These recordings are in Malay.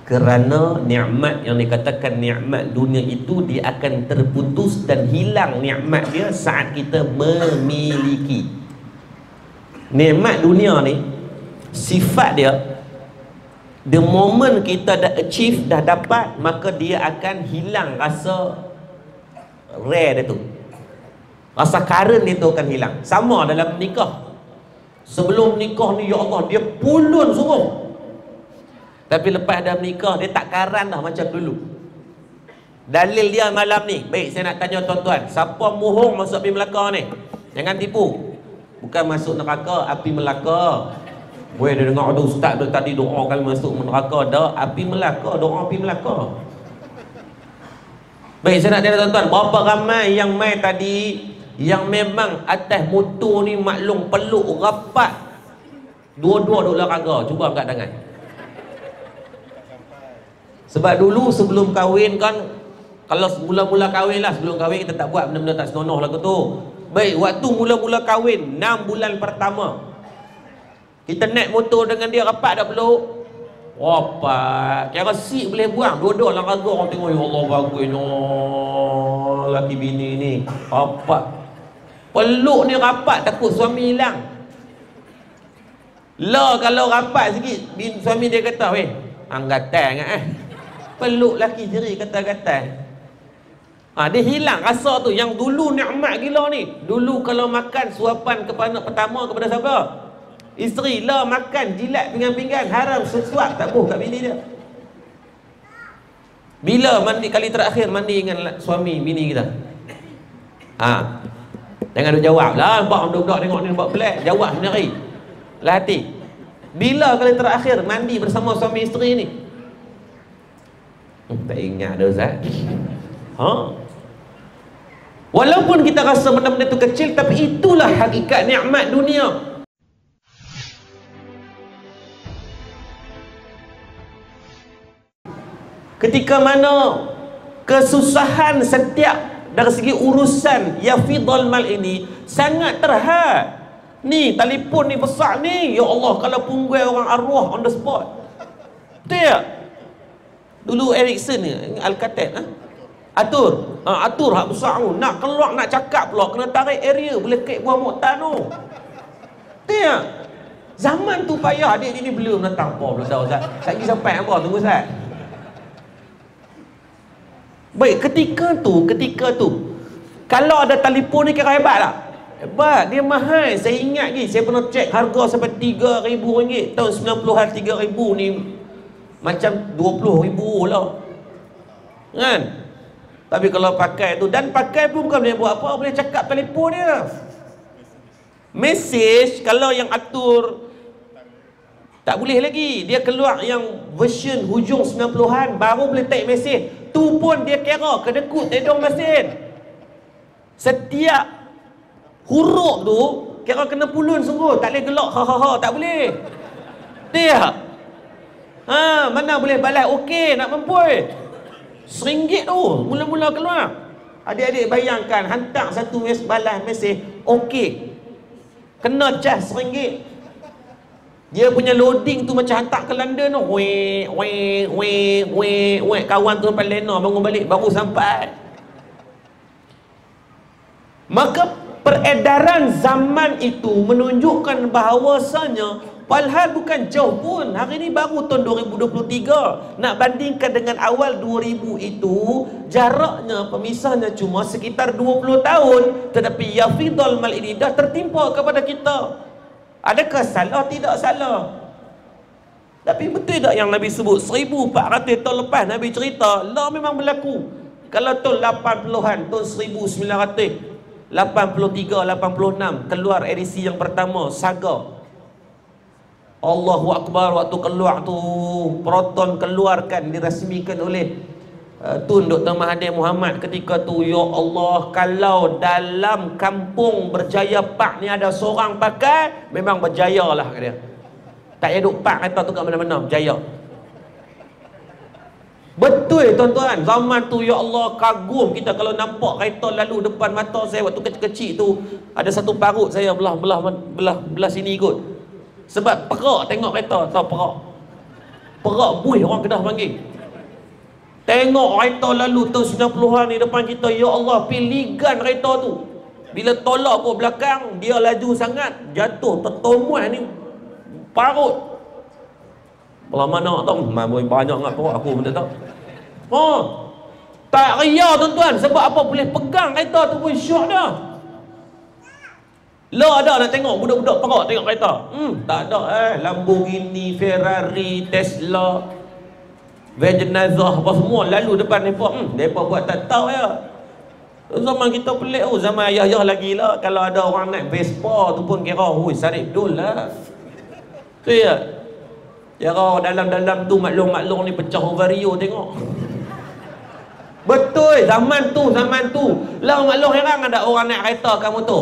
Kerana nikmat yang dikatakan nikmat dunia itu, dia akan terputus dan hilang nikmat dia saat kita memiliki. Nikmat dunia ni, sifat dia, the moment kita dah achieve, dah dapat, maka dia akan hilang rasa rare dia tu. Rasa current dia tu akan hilang. Sama dalam nikah. Sebelum nikah ni, ya Allah, dia pulun sungguh. Tapi lepas dah menikah, dia tak karan dah macam dulu. Dalil dia malam ni. Baik, saya nak tanya tuan-tuan, siapa mohong masuk api Melaka ni? Jangan tipu. Bukan masuk neraka, api Melaka. Boleh dia dengar ada ustaz tu tadi doa kalau masuk neraka. Dah, api Melaka, doa api Melaka. Baik, saya nak tanya tuan-tuan, berapa ramai yang mai tadi yang memang atas motor ni maklum peluk rapat, dua-dua duk olahraga? Cuba angkat tangan. Sebab dulu sebelum kahwin kan, kalau mula-mula kahwin lah, sebelum kahwin kita tak buat benda-benda tak senonoh lagu tu. Baik, waktu mula-mula kahwin 6 bulan pertama, kita naik motor dengan dia, rapat dah peluk. Rapat, kira sik boleh buang, dua-dua olahraga. Orang tengok, ya Allah bagusnya laki bini ni. Rapat, peluk ni rapat, takut suami hilang. Lah kalau rapat sikit, suami dia kata, weh, anggatan kan peluk laki jeri kata-kata. Dia hilang rasa tu. Yang dulu nikmat gila ni. Dulu kalau makan suapan kepada pertama kepada siapa? Isteri. Lah makan jilat pinggan-pinggan, haram sesuap tak boleh kat bini dia. Bila mandi kali terakhir mandi dengan suami bini kita? Jangan duk jawab lah. Nampak budak-budak tengok ni nampak pelik. Jawab sendiri lah hati. Bila kali terakhir mandi bersama suami isteri ni? Tak ingat dah Ustaz. Walaupun kita rasa benda-benda tu kecil, tapi itulah hakikat nikmat dunia. Ketika mana kesusahan setiap dari segi urusan yafidul mal ini sangat terhad. Ni telefon ni besar ni, ya Allah, kalau punggul orang arwah on the spot. Betul tak? Dulu Ericsson ni, Alcatel, atur hak besar tu, nak keluar nak cakap pula kena tarik area, boleh kek buah moktan tu. Betul tak? Zaman tu payah. Adik ni belum datang apa belum tahu Ustaz. Lagi sampai apa tunggu Ustaz. Baik, ketika tu kalau ada telefon ni kira hebat tak? Hebat, dia mahal. Saya ingat lagi, saya pernah cek harga sampai RM3,000 tahun 90-an. 3,000 ni macam 20,000 lah kan. Tapi kalau pakai tu, dan pakai pun bukan boleh buat apa, boleh cakap telefon dia. Mesej kalau yang atur tak boleh lagi. Dia keluar yang version hujung 90-an baru boleh type mesej. Tu pun dia kira kedekut tedong mesin. Setiap huruf tu kira kena pulun sungguh, tak boleh gelak ha tak boleh. Dia mana boleh balas okey nak mempui. RM1 tu mula-mula keluar. Adik-adik bayangkan, hantar satu balas mesej okey, kena cas RM1. Dia punya loading tu macam hantar ke London tu. Kawan tu sampai Lena bangun balik baru sampai. Maka peredaran zaman itu menunjukkan bahawasanya padahal bukan jauh pun. Hari ni baru tahun 2023. Nak bandingkan dengan awal 2000 itu, jaraknya, pemisahnya cuma sekitar 20 tahun. Tetapi yafidul mal ini dah tertimpa kepada kita. Adakah salah? Tidak salah. Tapi betul tak yang Nabi sebut 1400 tahun lepas Nabi cerita? Lah memang berlaku. Kalau tahun 80-an, tahun 1983, 86 keluar edisi yang pertama Saga. Allahu Akbar, waktu keluar tu Proton keluarkan, dirasmikan oleh Tun Dr. Mahathir Mohamad ketika tu. Ya Allah, kalau dalam kampung Berjaya Park ni ada seorang pakai, memang berjaya lah dia. Tak payah duk park kata tu kat mana-mana, berjaya. Betul tuan-tuan, zaman tu ya Allah kagum kita kalau nampak kereta lalu depan mata saya. Waktu kecil-kecil tu ada satu parut saya belah sini ikut. Sebab perak tengok kereta, tahu perak. perak buih orang Kedah panggil. Tengok kereta lalu tahun 90-an ni depan kita, ya Allah, piligan kereta tu. Bila tolak ke belakang, dia laju sangat, jatuh tertomuan ni parut. Belah mana tahu, banyak sangat parut, aku pun tak tahu. Tak ria tuan-tuan, sebab apa? Boleh pegang kereta tu pun syok dah. Lah ada nak tengok budak-budak parut tengok kereta. Tak ada Lamborghini, Ferrari, Tesla, Wagonaire apa semua lalu depan mereka. Mereka buat tak tahu ya. Zaman kita pelik zaman ayah-ayah lagi lah. Kalau ada orang naik Vespa tu pun kira, sarik dul lah. Tu ya. Kira dalam-dalam tu maklum-maklum ni pecah ovario tengok. Betul, zaman tu. Lah maklum heran ada orang naik kereta kamu tu.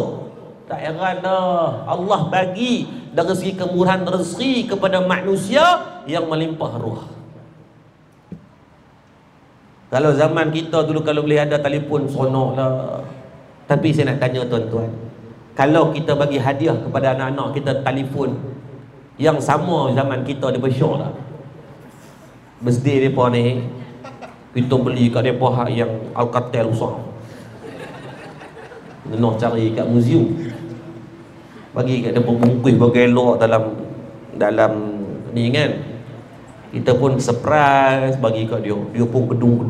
Tak heran dah. Allah bagi dari segi kemurahan rezeki kepada manusia yang melimpah ruah. Kalau zaman kita dulu kalau boleh ada telefon seronok lah. Tapi saya nak tanya tuan-tuan, kalau kita bagi hadiah kepada anak-anak kita telefon yang sama zaman kita, dia bersyok lah. Birthday mereka ni, kita beli kat mereka yang Alcatel usah. Nak cari kat museum, bagi kat mereka bungkus bergelok dalam ni kan. Kita pun surprise bagi kat dia. Dia pun gedung.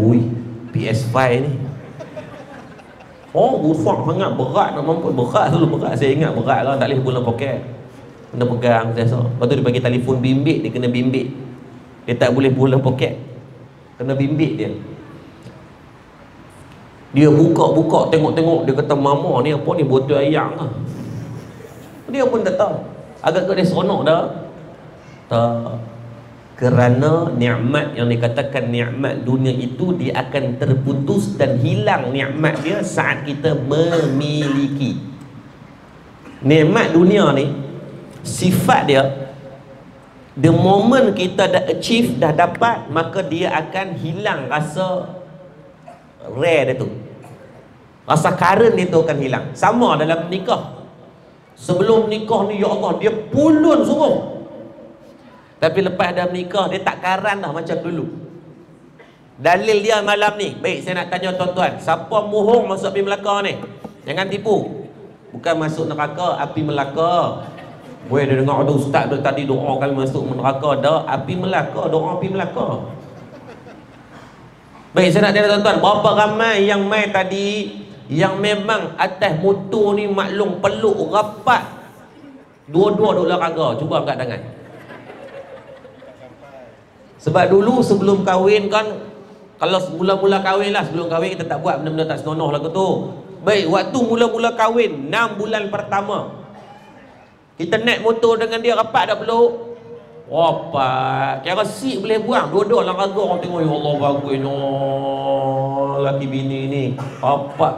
Ui, PS5 ni. Besar sangat, berat nak mampu. Berat. Saya ingat berat lah, tak boleh bulan poket. Kena pegang saya. Lepas tu dia bagi telefon bimbit, dia kena bimbit. Dia tak boleh bulan poket. Kena bimbit dia. Dia buka, tengok. Dia kata, mama ni apa ni, botol ayam lah. Dia pun tak tahu. Agak dia seronok dah. Tak. Kerana nikmat yang dikatakan nikmat dunia itu, dia akan terputus dan hilang nikmat dia saat kita memiliki. Nikmat dunia ni, sifat dia, the moment kita dah achieve, dah dapat, maka dia akan hilang rasa rare dia tu. Rasa current dia tu akan hilang. Sama dalam nikah. Sebelum nikah ni, ya Allah, dia pulun semua. Tapi lepas dah menikah, dia tak karan dah macam dulu. Dalil dia malam ni. Baik, saya nak tanya tuan-tuan, siapa mohong masuk api Melaka ni? Jangan tipu. Bukan masuk neraka, api Melaka. Boleh dia dengar ada ustaz dia tadi doa kali masuk neraka. Dah, api Melaka, doa api Melaka. Baik, saya nak tanya tuan-tuan, berapa ramai yang mai tadi yang memang atas motor ni maklum peluk rapat, dua-dua duk olahraga? Cuba angkat tangan. Sebab dulu sebelum kahwin kan, kalau mula-mula kahwin lah, sebelum kahwin kita tak buat benda-benda tak senonoh lagu tu. Baik, waktu mula-mula kahwin 6 bulan pertama, kita naik motor dengan dia, rapat dah peluk. Rapat, kira sik boleh buang, dua-dua olahraga. Orang tengok, ya Allah bagusnya laki bini ni. Rapat,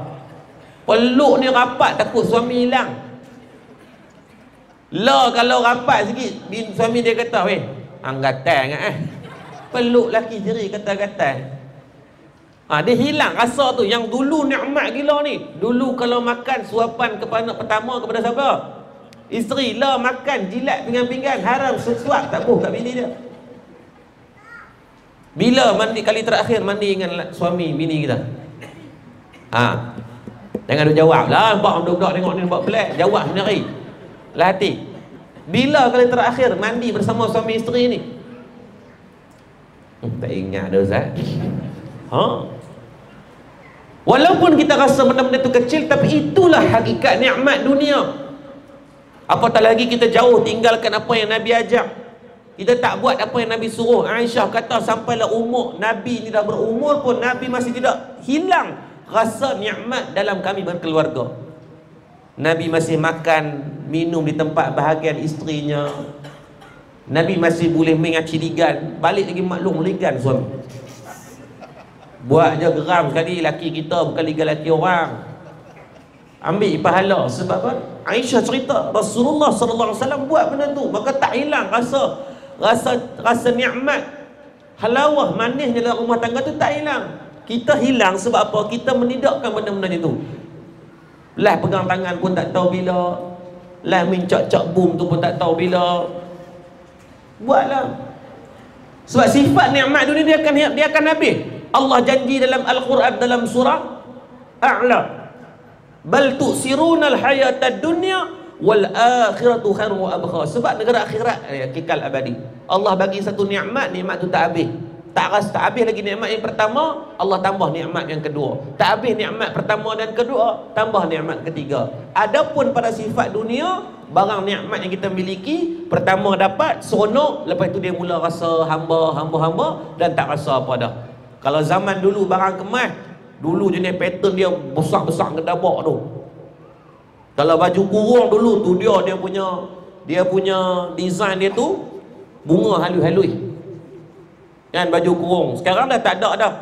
peluk ni rapat, takut suami hilang. Lah kalau rapat sikit, suami dia kata, weh, anggatai ingat peluk laki jeri kata-kata. Dia hilang rasa tu. Yang dulu nikmat gila ni. Dulu kalau makan suapan pertama kepada siapa? Isteri. Lah makan jilat pinggan-pinggan, haram sesuap tak boleh kat bini dia. Bila mandi kali terakhir mandi dengan suami bini kita? Jangan duk jawab lah. Budak-budak tengok ni buat pelik. Jawab sendiri lah hati. Bila kali terakhir mandi bersama suami isteri ni? Tak ingat dah Ustaz. Walaupun kita rasa benda-benda tu kecil, tapi itulah hakikat nikmat dunia. Apatah lagi kita jauh tinggalkan apa yang Nabi ajak. Kita tak buat apa yang Nabi suruh. Aisyah kata sampailah umur Nabi ni dah berumur pun Nabi masih tidak hilang rasa nikmat dalam kami berkeluarga. Nabi masih makan, minum di tempat bahagian isterinya. Nabi masih boleh mengaci ligan. Balik lagi maklum ligan suami. Buat je geram sekali laki kita, bukan ligan laki orang. Ambil pahala. Sebab apa? Aisyah cerita Rasulullah SAW buat benda tu, maka tak hilang rasa nikmat, halawah, manisnya dalam rumah tangga tu tak hilang. Kita hilang sebab apa? Kita menidakkan benda-benda itu. Lah pegang tangan pun tak tahu bila. Lah mincak-cak boom tu pun tak tahu bila. Buatlah. Sebab sifat nikmat dunia dia akan habis. Allah janji dalam Al-Quran dalam surah A'la, bal tu'siruna al-hayata ad-dunya wal akhiratu khairun wa abqa. Sebab negara akhirat kekal abadi. Allah bagi satu nikmat tu tak habis. Tak habis lagi nikmat yang pertama, Allah tambah nikmat yang kedua. Tak habis nikmat pertama dan kedua, tambah nikmat ketiga. Adapun pada sifat dunia, barang nikmat yang kita miliki, pertama dapat seronok, lepas tu dia mula rasa hamba dan tak rasa apa dah. Kalau zaman dulu barang kemas, dulu jenis pattern dia besar-besar gedabak tu. Kalau baju kurung dulu tu dia punya design dia tu bunga halus-halus. Kan baju kurung. Sekarang dah tak ada dah.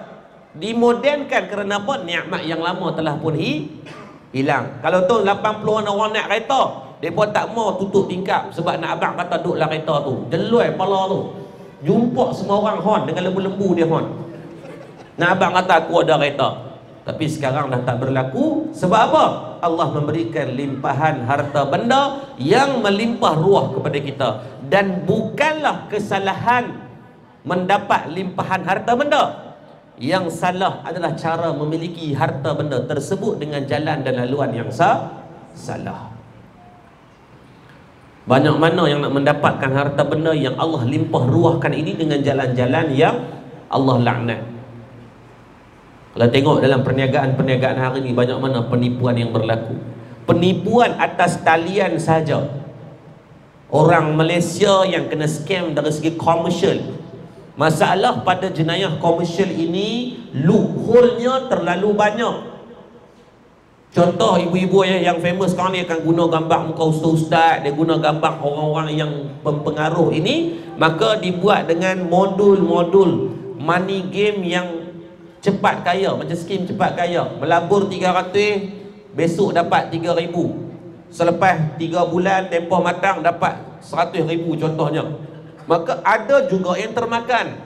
Dimodenkan kerana apa? Nikmat yang lama telah pun hilang. Kalau tu 80-an orang naik kereta, depa tak mau tutup tingkap sebab nak abang kata duduk dalam kereta tu. Jeloi kepala tu. Jumpa semua orang hon dengan lembu-lembu dia hon. Nak abang kata aku ada kereta. Tapi sekarang dah tak berlaku. Sebab apa? Allah memberikan limpahan harta benda yang melimpah ruah kepada kita. Dan bukanlah kesalahan mendapat limpahan harta benda. Yang salah adalah cara memiliki harta benda tersebut dengan jalan dan laluan yang salah. Banyak mana yang nak mendapatkan harta benda yang Allah limpah ruahkan ini dengan jalan-jalan yang Allah laknat. Kalau tengok dalam perniagaan hari ini, banyak mana penipuan yang berlaku. Penipuan atas talian saja. Orang Malaysia yang kena scam dari segi komersial. Masalah pada jenayah komersial ini, loophole-nya terlalu banyak. Contoh ibu-ibu yang famous sekarang ni akan guna gambar muka ustaz-ustaz, dia guna gambar orang-orang yang pempengaruh ini, maka dibuat dengan modul-modul money game yang cepat kaya, macam skim cepat kaya. Melabur 300, besok dapat 3,000. Selepas 3 bulan tempoh matang dapat 100,000 contohnya. Maka ada juga yang termakan.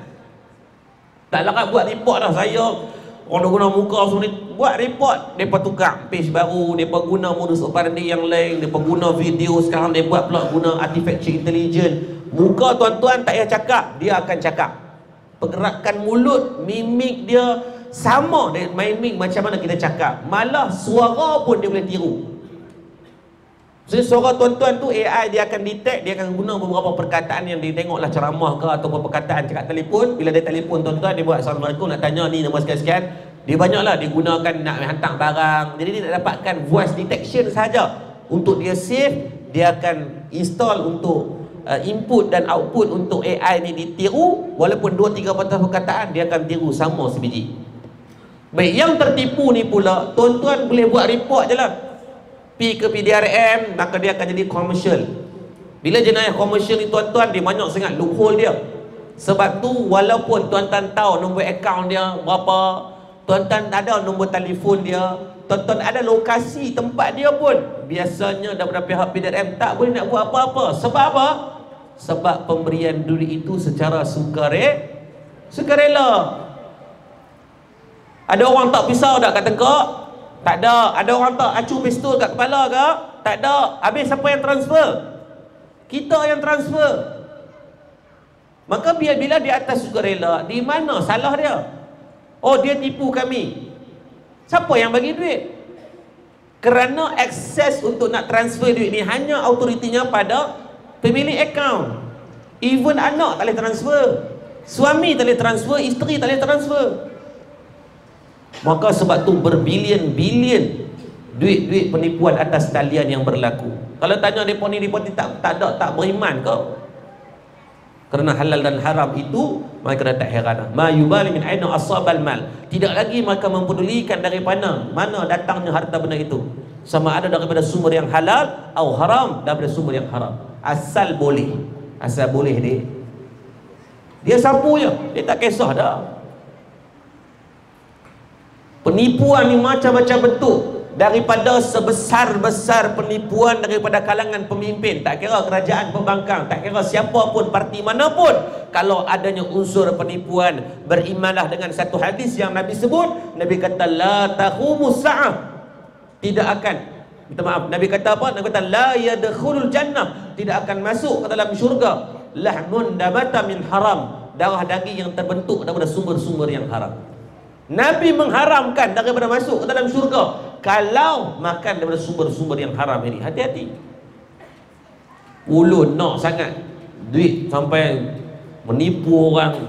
Tak larat buat report dah. Saya orang guna muka semua ni, buat report, mereka tukar page baru, mereka guna modus operandi yang lain, mereka guna video. Sekarang mereka buat pula guna artificial intelligence. Muka tuan-tuan tak payah cakap, dia akan cakap. Pergerakan mulut, mimik dia sama dengan mimik macam mana kita cakap. Malah suara pun dia boleh tiru. Jadi suara tuan-tuan tu AI dia akan detect, dia akan guna beberapa perkataan yang dia tengoklah ceramah ke ataupun perkataan cakap telefon. Bila dia telefon tuan-tuan, dia buat Assalamualaikum, nak tanya ni nama sekian-sekian. Dia banyaklah dia gunakan nak hantar barang. Jadi dia nak dapatkan voice detection saja. Untuk dia save, dia akan install untuk input dan output untuk AI ni ditiru. Walaupun 2-3 patah perkataan, dia akan tiru sama sebiji. Baik, yang tertipu ni pula, tuan-tuan boleh buat report je lah. Pi ke PDRM, maka dia akan jadi komersial. Bila jenayah komersial ni tuan-tuan, dia banyak sangat loophole dia. Sebab tu walaupun tuan-tuan tahu nombor akaun dia berapa, tuan-tuan ada nombor telefon dia, tuan-tuan ada lokasi tempat dia pun, biasanya daripada pihak PDRM tak boleh nak buat apa-apa. Sebab apa? Sebab pemberian duit itu secara sukarela. Ada orang tak pisau tak kat tengkok? Tak ada. Ada orang tak acu pistol kat kepala ke? Tak ada. Habis siapa yang transfer? Kita yang transfer. Maka bila di atas sukarela, di mana salah dia? Oh, dia tipu kami. Siapa yang bagi duit? Kerana akses untuk nak transfer duit ni hanya autoritinya pada pemilik akaun. Even anak tak boleh transfer, suami tak boleh transfer, isteri tak boleh transfer. Maka sebab tu berbilion-bilion duit-duit penipuan atas talian yang berlaku. Kalau tanya mereka ni tak beriman ke? Kerana halal dan haram itu, mereka dah tak heran. Ma yubali min aina asabal mal. Tidak lagi mereka mempedulikan daripada mana datangnya harta benda itu. Sama ada daripada sumber yang halal atau haram, daripada sumber yang haram. Asal boleh. Asal boleh dia sapu je. Dia tak kisah dah. Penipuan ni macam-macam bentuk. Daripada sebesar-besar penipuan daripada kalangan pemimpin, tak kira kerajaan pembangkang, tak kira siapa pun, parti mana pun, kalau adanya unsur penipuan, berimanlah dengan satu hadis yang Nabi sebut. Nabi kata la taqumus sa'ah, tidak akan, minta maaf, Nabi kata apa? Nabi kata la yadkhulul jannah, tidak akan masuk ke dalam syurga lahmun nabata min haram, darah daging yang terbentuk daripada sumber-sumber yang haram. Nabi mengharamkan daripada masuk ke dalam syurga kalau makan daripada sumber-sumber yang haram ini. Hati-hati. Ulun nak sangat duit sampai menipu orang,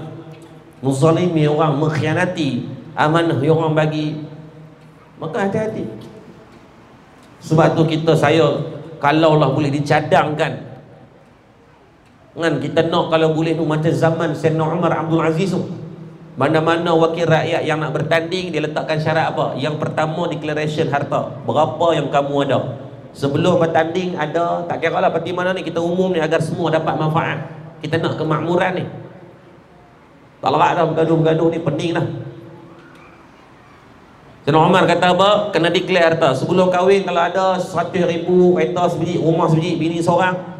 menzalimi orang, mengkhianati amanah yang orang bagi, maka hati-hati. Sebab tu saya kalaulah boleh dicadangkan kan, kita nak kalau boleh tu macam zaman Sayyidina Umar Abdul Aziz tu, mana-mana wakil rakyat yang nak bertanding, dia letakkan syarat apa? Yang pertama, declaration harta, berapa yang kamu ada. Sebelum bertanding ada, tak kira lah parti mana ni, kita umum ni agar semua dapat manfaat. Kita nak kemakmuran ni. Tak larat dah bergaduh-bergaduh ni, pening dah. Sayyidina Umar kata apa? Kena declare harta. Sebelum kahwin kalau ada 100,000 kereta sebiji, rumah sebiji, bini seorang,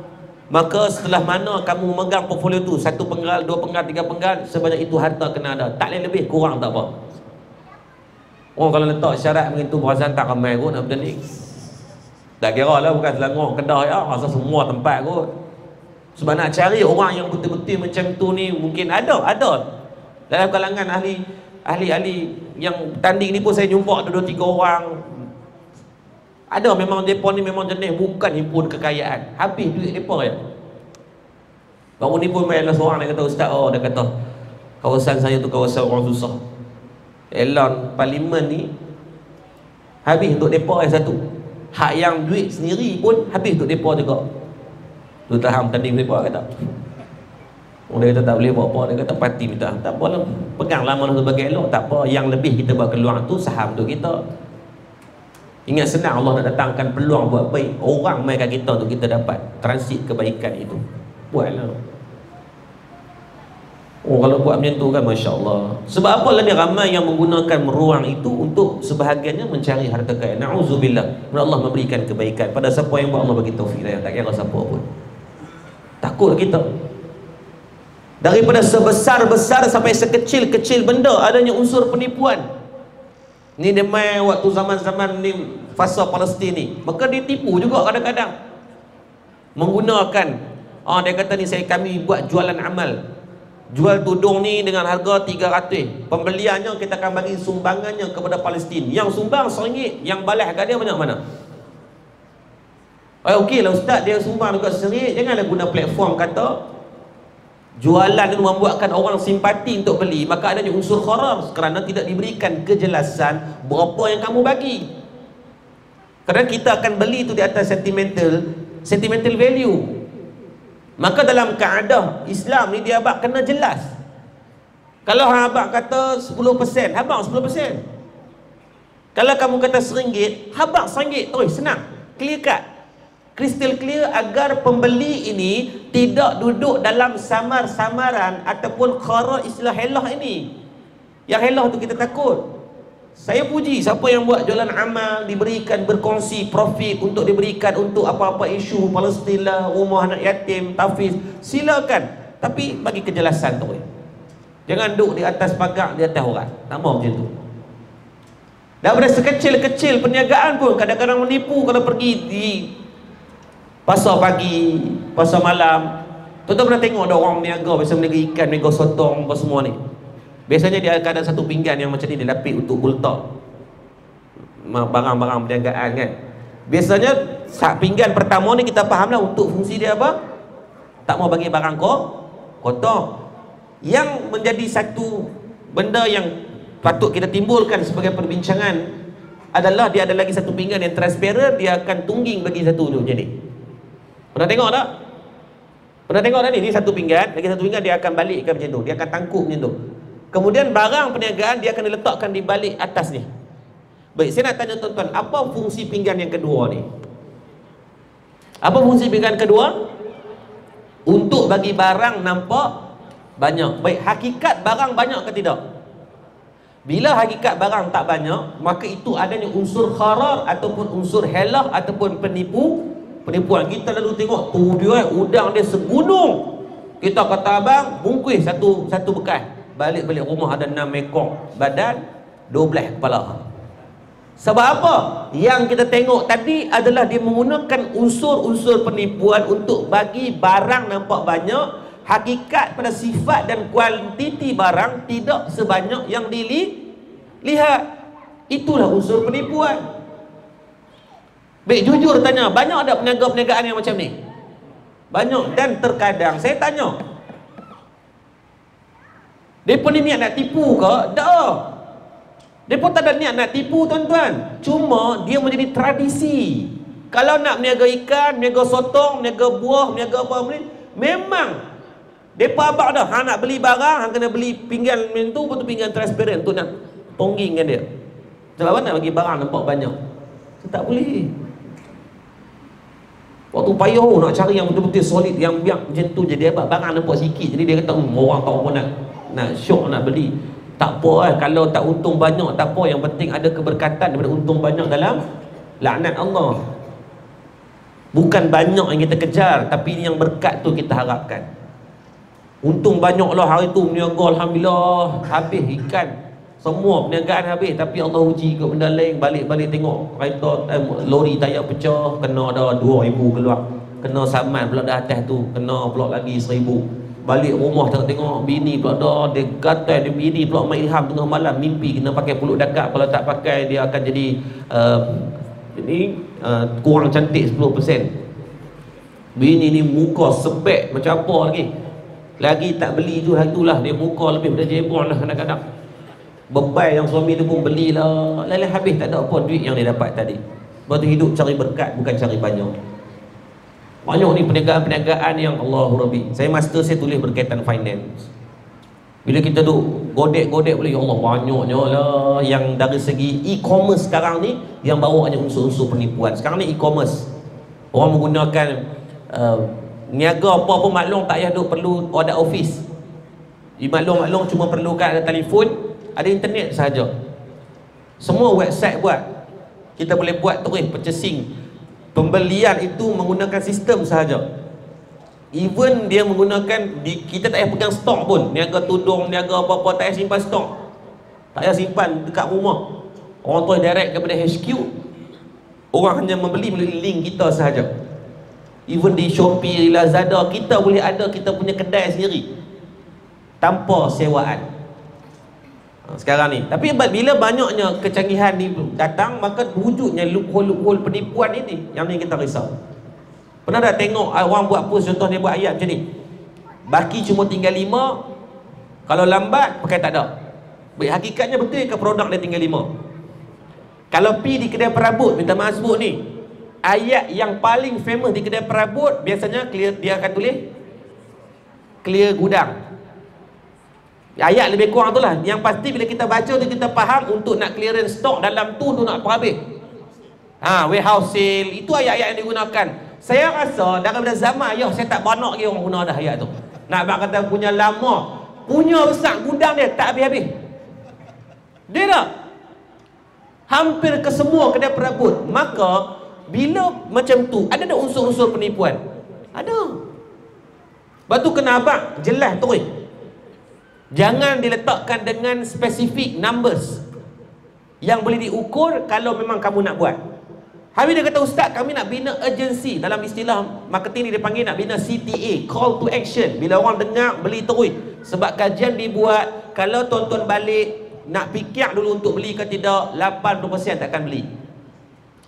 maka setelah mana kamu memegang portfolio tu, 1 penggal, 2 penggal, 3 penggal, sebanyak itu harta kena ada. Tak boleh lebih, kurang tak apa. Oh, kalau letak syarat begitu perasaan tak ramai kot nak bertanding. Tak kira lah, bukan Selangor, Kedah ya, asal semua tempat kot. Sebab nak cari orang yang betul-betul macam tu ni mungkin ada dalam kalangan ahli yang tanding ni pun saya jumpa 2-3 orang. Ada memang depa ni memang jenis bukan himpun kekayaan, habis duit depa ya. Baru ni pun main seorang dia kata, ustaz, dia kata kawasan saya tu kawasan orang susah. Elon parlimen ni habis untuk depa yang satu. Hak yang duit sendiri pun habis untuk depa juga. Tu taham tanding depa kata. Dia kata tak boleh buat apa, dia kata parti minta. Tak apalah, pegang lama sebagai elok, tak apa, yang lebih kita buat keluar tu saham untuk kita. Ingat senang Allah nak datangkan peluang buat baik, orang mainkan kita untuk kita dapat transit kebaikan itu. Buatlah. Oh, kalau buat macam tu kan Masya Allah. Sebab apa lah dia ramai yang menggunakan ruang itu untuk sebahagiannya mencari harta kaya. Na'udzubillah. Allah memberikan kebaikan pada siapa yang buat, Allah bagi taufik dan tak kira siapa pun. Takut kita. Daripada sebesar-besar sampai sekecil-kecil benda adanya unsur penipuan. Ni dia main waktu zaman-zaman ni fasa Palestin ni. Maka dia tipu juga kadang-kadang. Menggunakan dia kata ni kami buat jualan amal. Jual tudung ni dengan harga 300. Pembeliannya kita akan bagi sumbangannya kepada Palestin. Yang sumbang RM1, yang balas kat dia banyak mana? Okey lah ustaz, dia sumbang dekat RM1. Janganlah guna platform kata jualan itu membuatkan orang simpati untuk beli, maka adanya unsur kharam kerana tidak diberikan kejelasan berapa yang kamu bagi. Kerana kita akan beli itu di atas sentimental value. Maka dalam kaedah Islam ni dia abang kena jelas. Kalau abang kata 10%, abang 10%. Kalau kamu kata RM1, abang RM1 terus, senang, clear cut, crystal clear, agar pembeli ini tidak duduk dalam samar-samaran ataupun khara istilah helah ini. Yang helah tu kita takut. Saya puji siapa yang buat jualan amal, diberikan berkongsi profit untuk diberikan untuk apa-apa isu Palestin lah, rumah anak yatim, tafiz, silakan. Tapi bagi kejelasan tu. Jangan duduk di atas pagar, di atas orang. Tak mahu macam tu. Daripada sekecil-kecil perniagaan pun kadang-kadang menipu. Kalau pergi di pasar pagi, pasar malam, tuan-tuan pernah tengok ada orang berniaga, biasa berniaga ikan, berniaga sotong, apa semua ni. Biasanya dia akan ada satu pinggan yang macam ni, dia lapik untuk bultak barang-barang perniagaan kan. Biasanya pinggan pertama ni kita faham lah untuk fungsi dia apa, tak mau bagi barang kotor. Yang menjadi satu benda yang patut kita timbulkan sebagai perbincangan adalah dia ada lagi satu pinggan yang transparent, dia akan tungging bagi satu tu macam ni. Pernah tengok tak? Pernah tengok tak ni? Ni satu pinggan, lagi satu pinggan dia akan balikkan macam tu, dia akan tangkup macam tu. Kemudian barang perniagaan dia akan diletakkan di balik atas ni. Baik, saya nak tanya tuan-tuan, apa fungsi pinggan yang kedua ni? Apa fungsi pinggan kedua? Untuk bagi barang nampak banyak. Baik, hakikat barang banyak ke tidak? Bila hakikat barang tak banyak, maka itu adanya unsur kharar ataupun unsur helah ataupun penipuan. Kita lalu tengok tu dia udang dia segunung. Kita kata abang bungkus satu bekas. Balik-balik rumah ada 6 ekor badan, 12 kepala. Sebab apa? Yang kita tengok tadi adalah dia menggunakan unsur-unsur penipuan untuk bagi barang nampak banyak, hakikat pada sifat dan kuantiti barang tidak sebanyak yang dilihat. Itulah unsur penipuan. Baik, jujur tanya, banyak ada perniagaan yang macam ni? Banyak. Dan terkadang saya tanya, mereka ni niat nak tipu ke? Tak. Mereka tak ada niat nak tipu, tuan-tuan. Cuma dia menjadi tradisi. Kalau nak meniaga ikan, meniaga sotong, meniaga buah, meniaga apa ni, memang mereka abang dah. Nak beli barang, kena beli pinggan macam tu, lepas tu pinggan transparent tu nak tonggingkan dia. Sebab nak bagi barang nampak banyak. Tak boleh. Waktu payah nak cari yang betul-betul solid, yang biak macam tu, jadi barang nampak sikit. Jadi dia kata, orang tahu pun nak syok nak beli. Tak apa kalau tak untung banyak, tak apa. Yang penting ada keberkatan daripada untung banyak dalam laknat Allah. Bukan banyak yang kita kejar, tapi yang berkat tu kita harapkan. Untung banyaklah hari tu meniaga, alhamdulillah, habis ikan, semua perniagaan habis, tapi Allah uji ke benda lain. Balik-balik tengok kereta lori tayar pecah, kena dah 2,000 keluar, kena saman pula dah atas tu, kena pula lagi 1,000. Balik rumah tengok bini pula dah, dia gatal, dia bini pula main ilham tengah malam, mimpi kena pakai pulut dakap, kalau tak pakai dia akan jadi kurang cantik 10%. Bini ni muka sebek macam apa lagi tak beli tu, hari itulah dia muka lebih daripada jebon lah kadang-kadang. Bebai yang suami tu pun belilah, lain habis tak ada apa duit yang dia dapat tadi. Lepas tu hidup cari berkat, bukan cari banyak. Banyak ni perniagaan-perniagaan yang Allahu Rabbi. Saya master, saya tulis berkaitan finance. Bila kita duk godek-godek boleh, ya Allah, banyaknya lah yang dari segi e-commerce sekarang ni yang bawa hanya unsur-unsur penipuan. Sekarang ni e-commerce, orang menggunakan niaga apa pun maklum, tak payah duk perlu order office. Maklum cuma perlukan ada telefon, ada internet sahaja. Semua website buat. Kita boleh buat terus purchasing. Pembelian itu menggunakan sistem sahaja. Even dia menggunakan, kita tak payah pegang stok pun. Niaga tudung, niaga apa-apa, tak payah simpan stok. Tak payah simpan dekat rumah. Orang tu direct kepada HQ. Orang hanya membeli melalui link kita sahaja. Even di Shopee, Lazada, kita boleh ada kita punya kedai sendiri tanpa sewaan sekarang ni. Tapi bila banyaknya kecanggihan ni datang, maka wujudnya loophole penipuan ini yang ni kita risau. Pernah tak tengok orang buat post, contoh dia buat ayat macam ni, baki cuma tinggal 5, kalau lambat pakai tak ada. Baik, hakikatnya betul ke produk dia tinggal 5? Kalau pi di kedai perabot, minta maaf sebut ni, ayat yang paling famous di kedai perabot biasanya clear, dia akan tulis clear gudang. Ayat lebih kurang tu lah. Yang pasti bila kita baca tu kita faham untuk nak clearance stok dalam tu nak habis. Warehouse sale, itu ayat-ayat yang digunakan. Saya rasa daripada zaman ayah saya tak banyak lagi orang guna dah ayat tu. Nak kata punya lama, punya besar gudang dia tak habis-habis. Dia tak? Hampir ke semua kedai perabot. Maka bila macam tu, ada tak unsur-unsur penipuan? Ada. Lepas tu kena abang jelas tu. Jangan diletakkan dengan spesifik numbers yang boleh diukur kalau memang kamu nak buat. Habis dia kata, ustaz, kami nak bina agensi. Dalam istilah marketing ni dia panggil nak bina CTA, call to action. Bila orang dengar, beli terus. Sebab kajian dibuat, kalau tuan-tuan balik nak fikir dulu untuk beli ke tidak, 80% takkan beli.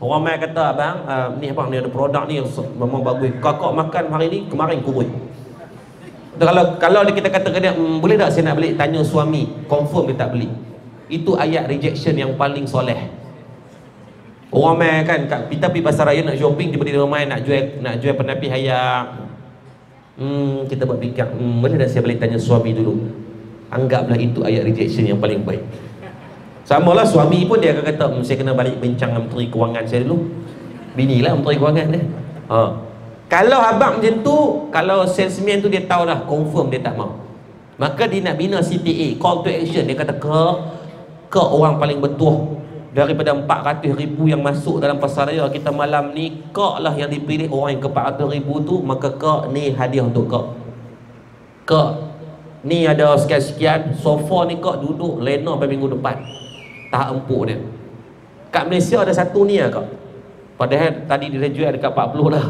Orang mai kata, abang, ni abang ni ada produk ni memang bagus, kakak makan hari ni, kemarin kurus. Kalau kita kata ke dia, boleh tak saya nak beli, tanya suami, confirm dia tak beli. Itu ayat rejection yang paling soleh. Orang mai kan, kita pergi pasar raya nak shopping, tiba-tiba ramai nak jual penapi hayak. Kita buat fikir, boleh tak saya balik tanya suami dulu. Anggaplah itu ayat rejection yang paling baik. Sama lah suami pun dia akan kata, saya kena balik bincang dengan Menteri Kewangan saya dulu. Binilah Menteri Kewangan dia. Kalau abang macam tu, kalau salesman tu dia tahu dah, confirm dia tak mau. Maka dia nak bina CTA, call to action. Dia kata ke orang paling betul daripada 400,000 yang masuk dalam pasar raya kita malam ni, kak lah yang dipilih orang yang ke 400,000 tu, maka kak ni hadiah untuk kak ni ada sekian-sekian, sofa ni kak duduk lena pada minggu depan, tahap empuk dia. Kat Malaysia ada satu ni lah kak, padahal tadi dia jual dekat 40 dah.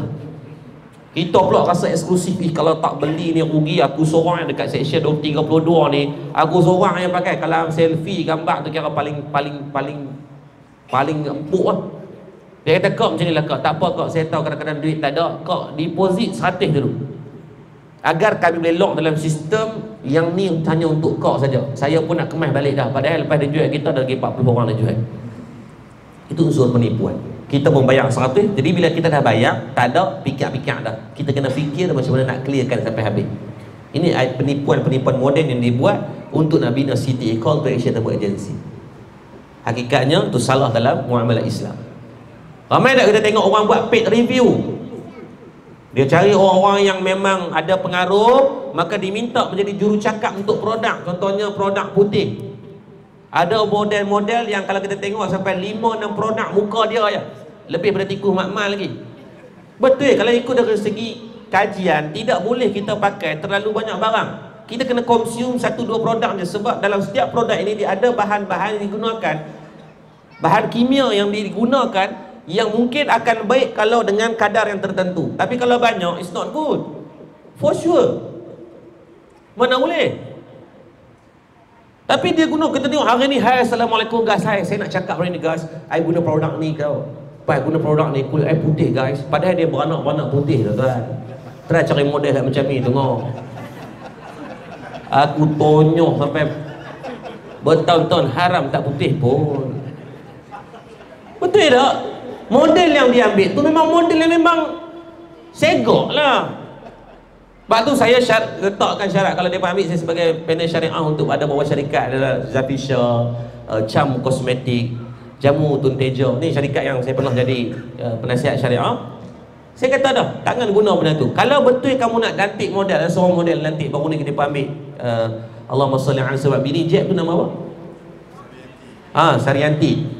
Kita pula rasa eksklusif. Kalau tak beli ni rugi. Aku seorang yang dekat section 32 ni, aku seorang yang pakai. Kalau selfie gambar tu kira paling empuk lah. Dia kata, kak macam ni lah kak, tak apa kak, saya tahu kadang-kadang duit tak ada, kak deposit 100 dulu, agar kami boleh lock dalam sistem yang ni hanya untuk kak saja. Saya pun nak kemas balik dah. Padahal lepas dia jual kita ada lagi 40 orang dia jual. Itu unsur penipuan. Kita pun bayar 100. Jadi bila kita dah bayar, tak ada, pikir-pikir dah. Kita kena fikir macam mana nak clearkan sampai habis. Ini penipuan-penipuan moden yang dibuat untuk nak bina City Call Collection atau agensi. Hakikatnya itu salah dalam muamalah Islam. Ramai tak kita tengok orang buat paid review. Dia cari orang-orang yang memang ada pengaruh, maka diminta menjadi jurucakap untuk produk. Contohnya produk putih. Ada model-model yang kalau kita tengok sampai 5-6 produk muka dia je. Lebih pada tikus makmal lagi. Betul, kalau ikut dari segi kajian, tidak boleh kita pakai terlalu banyak barang. Kita kena consume 1-2 produk je. Sebab dalam setiap produk ini dia ada bahan-bahan yang digunakan, bahan kimia yang digunakan, yang mungkin akan baik kalau dengan kadar yang tertentu. Tapi kalau banyak, it's not good. For sure. Mana boleh. Tapi dia guna, kita tengok hari ni, hai assalamualaikum guys, hai saya nak cakap hari ni guys, I guna produk ni kau, I guna produk ni, kulit I putih guys. Padahal dia beranak-beranak putih tuan. Try cari model macam ni, tengok. Aku tonyoh sampai bertahun-tahun haram tak putih pun. Betul tak? Model yang dia ambil tu memang model yang memang segok lah. Sebab tu saya letakkan syarat. Kalau dia ambil saya sebagai panel syariah untuk ada bawa syarikat adalah Zafisha, Cham Kosmetik, Jamu Tunteja. Ni syarikat yang saya pernah jadi penasihat syariah. Saya kata dah, takkan guna benda tu. Kalau betul kamu nak lantik model, seorang model lantik, baru ni dia ambil Allahumma salli ala sebab bini Jeb tu nama apa? Sarianti.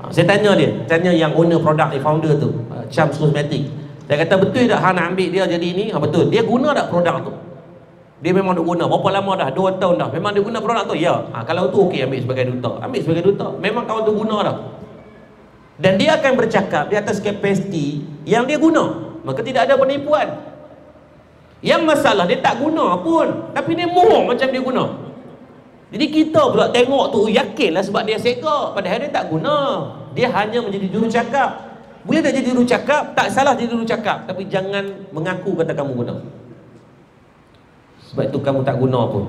Saya tanya dia, tanya yang owner produk ni, founder tu, Cham Kosmetik. Saya kata betul tak hang nak ambil dia jadi ni? Betul. Dia guna tak produk tu? Dia memang nak guna. Berapa lama dah? 2 tahun dah. Memang dia guna produk tu? Ya. Kalau tu okey ambil sebagai duta. Ambil sebagai duta. Memang kawan tu guna dah. Dan dia akan bercakap di atas kapasiti yang dia guna. Maka tidak ada penipuan. Yang masalah dia tak guna pun, tapi dia mohon macam dia guna. Jadi kita pula tengok tu yakinlah sebab dia seka. Padahal dia tak guna. Dia hanya menjadi jurucakap. Boleh tak jadi jurucakap? Tak salah jadi jurucakap, tapi jangan mengaku kata kamu guna. Sebab itu kamu tak guna pun.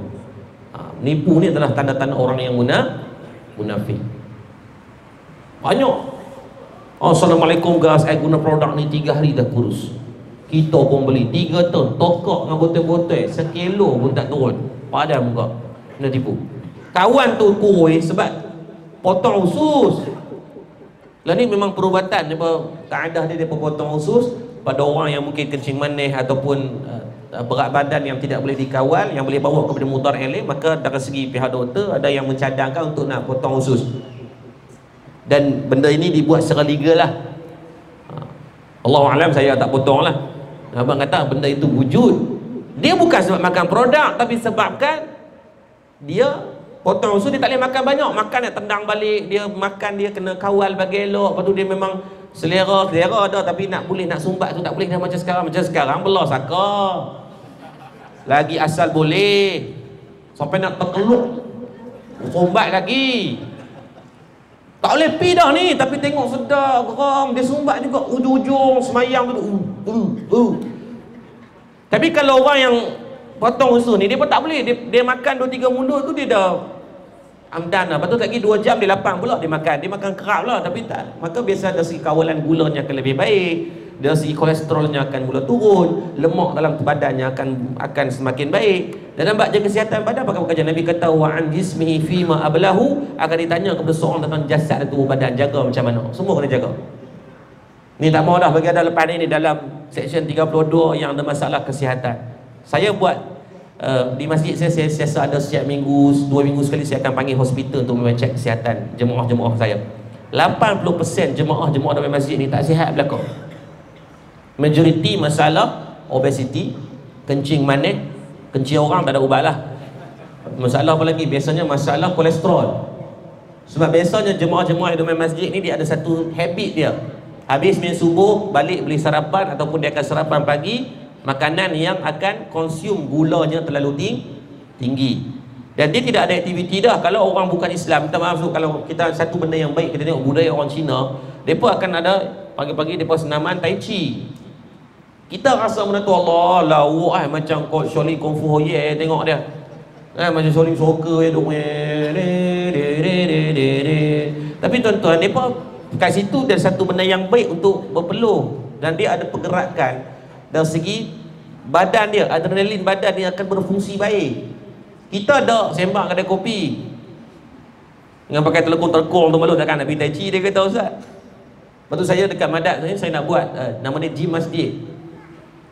Menipu ni adalah tanda-tanda orang yang munafik. Banyak. Assalamualaikum guys, I guna produk ni 3 hari dah kurus. Kita pun beli 3 tahun, tokok dengan botol-botol 1 kilo pun tak turun. Padam muka. Kena tipu. Kawan tu kurus sebab potong usus. Lah ni memang perubatan, kaedah dia potong usus pada orang yang mungkin kencing manis ataupun berat badan yang tidak boleh dikawal, yang boleh bawa kepada mutar elim. Maka dari segi pihak doktor ada yang mencadangkan untuk nak potong usus. Dan benda ini dibuat secara legal lah. Allahu'alam, saya tak potong lah. Abang kata benda itu wujud. Dia bukan sebab makan produk, tapi sebabkan dia potong usus. Dia tak boleh makan banyak. Makan nak tendang balik. Dia makan, dia kena kawal bagi elok. Lepas tu dia memang selera ada. Tapi nak boleh nak sumbat tu tak boleh dah macam sekarang. Macam sekarang belah saka. Lagi asal boleh. Sampai nak terkeluk sumbat lagi. Tak boleh pi dah ni. Tapi tengok sedar, geram. Dia sumbat juga ujung-ujung semayang tu. Tapi kalau orang yang potong usus ni, dia pun tak boleh. Dia makan 2-3 mundur tu dia dah amdan lah. Lepas tu lagi 2 jam dia lapang pula dia makan. Dia makan kerap lah. Tapi tak. Maka biasa dari segi kawalan gulanya akan lebih baik. Dari segi kolesterolnya akan mula turun. Lemak dalam badannya akan semakin baik. Dan nampak je kesihatan badan. Pakai kajian Nabi kata wa'an jismihi fima ablahu, akan ditanya kepada seorang tentang jasad dan tubuh badan. Jaga macam mana. Semua kena jaga. Ni tak mau dah bagi ada lepas ni dalam section 32 yang ada masalah kesihatan. Saya buat di masjid saya siasa ada setiap minggu, 2 minggu sekali saya akan panggil hospital untuk mengecek kesihatan jemaah-jemaah saya. 80% jemaah-jemaah dalam masjid ni tak sihat belakang. Majoriti masalah obesity, kencing manis, kencing orang tak ada ubat lah. Masalah apa lagi? Biasanya masalah kolesterol. Sebab biasanya jemaah-jemaah yang dalam masjid ni dia ada satu habit dia. Habis minum subuh, balik beli sarapan ataupun dia akan sarapan pagi, makanan yang akan konsum gulanya terlalu tinggi. Dan dia tidak ada aktiviti dah. Kalau orang bukan Islam, minta maaf, kalau kita satu benda yang baik, kita tengok budaya orang Cina, mereka akan ada pagi-pagi mereka senaman Tai Chi. Kita rasa benda tu Allah lawak macam Shaolin Kung Fu Hoye, tengok dia macam Shaolin Soccer ya, tapi tuan-tuan, mereka kat situ ada satu benda yang baik untuk berpeluh. Dan dia ada pergerakan dari segi badan dia, adrenalin badan dia akan berfungsi baik. Kita ada sembang kedai kopi dengan pakai telekung-telekung tu malu takkan nak pergi Tai Chi, dia kata ustaz. Lepas tu saya dekat Madat saya nak buat nama dia gym masjid.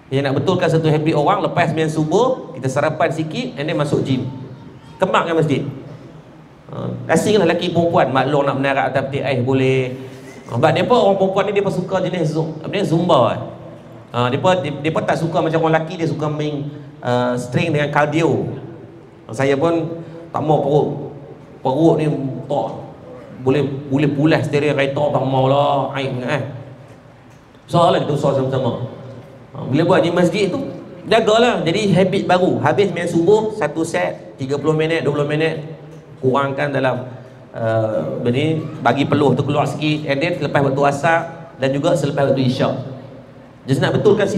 Dia nak betulkan satu habit orang, lepas sembahyang subuh kita sarapan sikit and then masuk gym. Kembangkan masjid. Asing lah lelaki perempuan maklum nak menarak atas peti air boleh. Sebab depa orang perempuan ni depa suka jenis zumba. Depa tak suka macam orang lelaki, dia suka main string dengan cardio. Saya pun tak mau perut ni tak boleh pulas stereo kereta, tak mau lah aib soalan kita usaha sama-sama. Bila buat di masjid tu jagalah, jadi habit baru. Habis main subuh satu set 30 minit 20 minit, kurangkan dalam bagi peluh tu keluar sikit, and then selepas waktu asar dan juga selepas waktu isyak. Just nak betulkan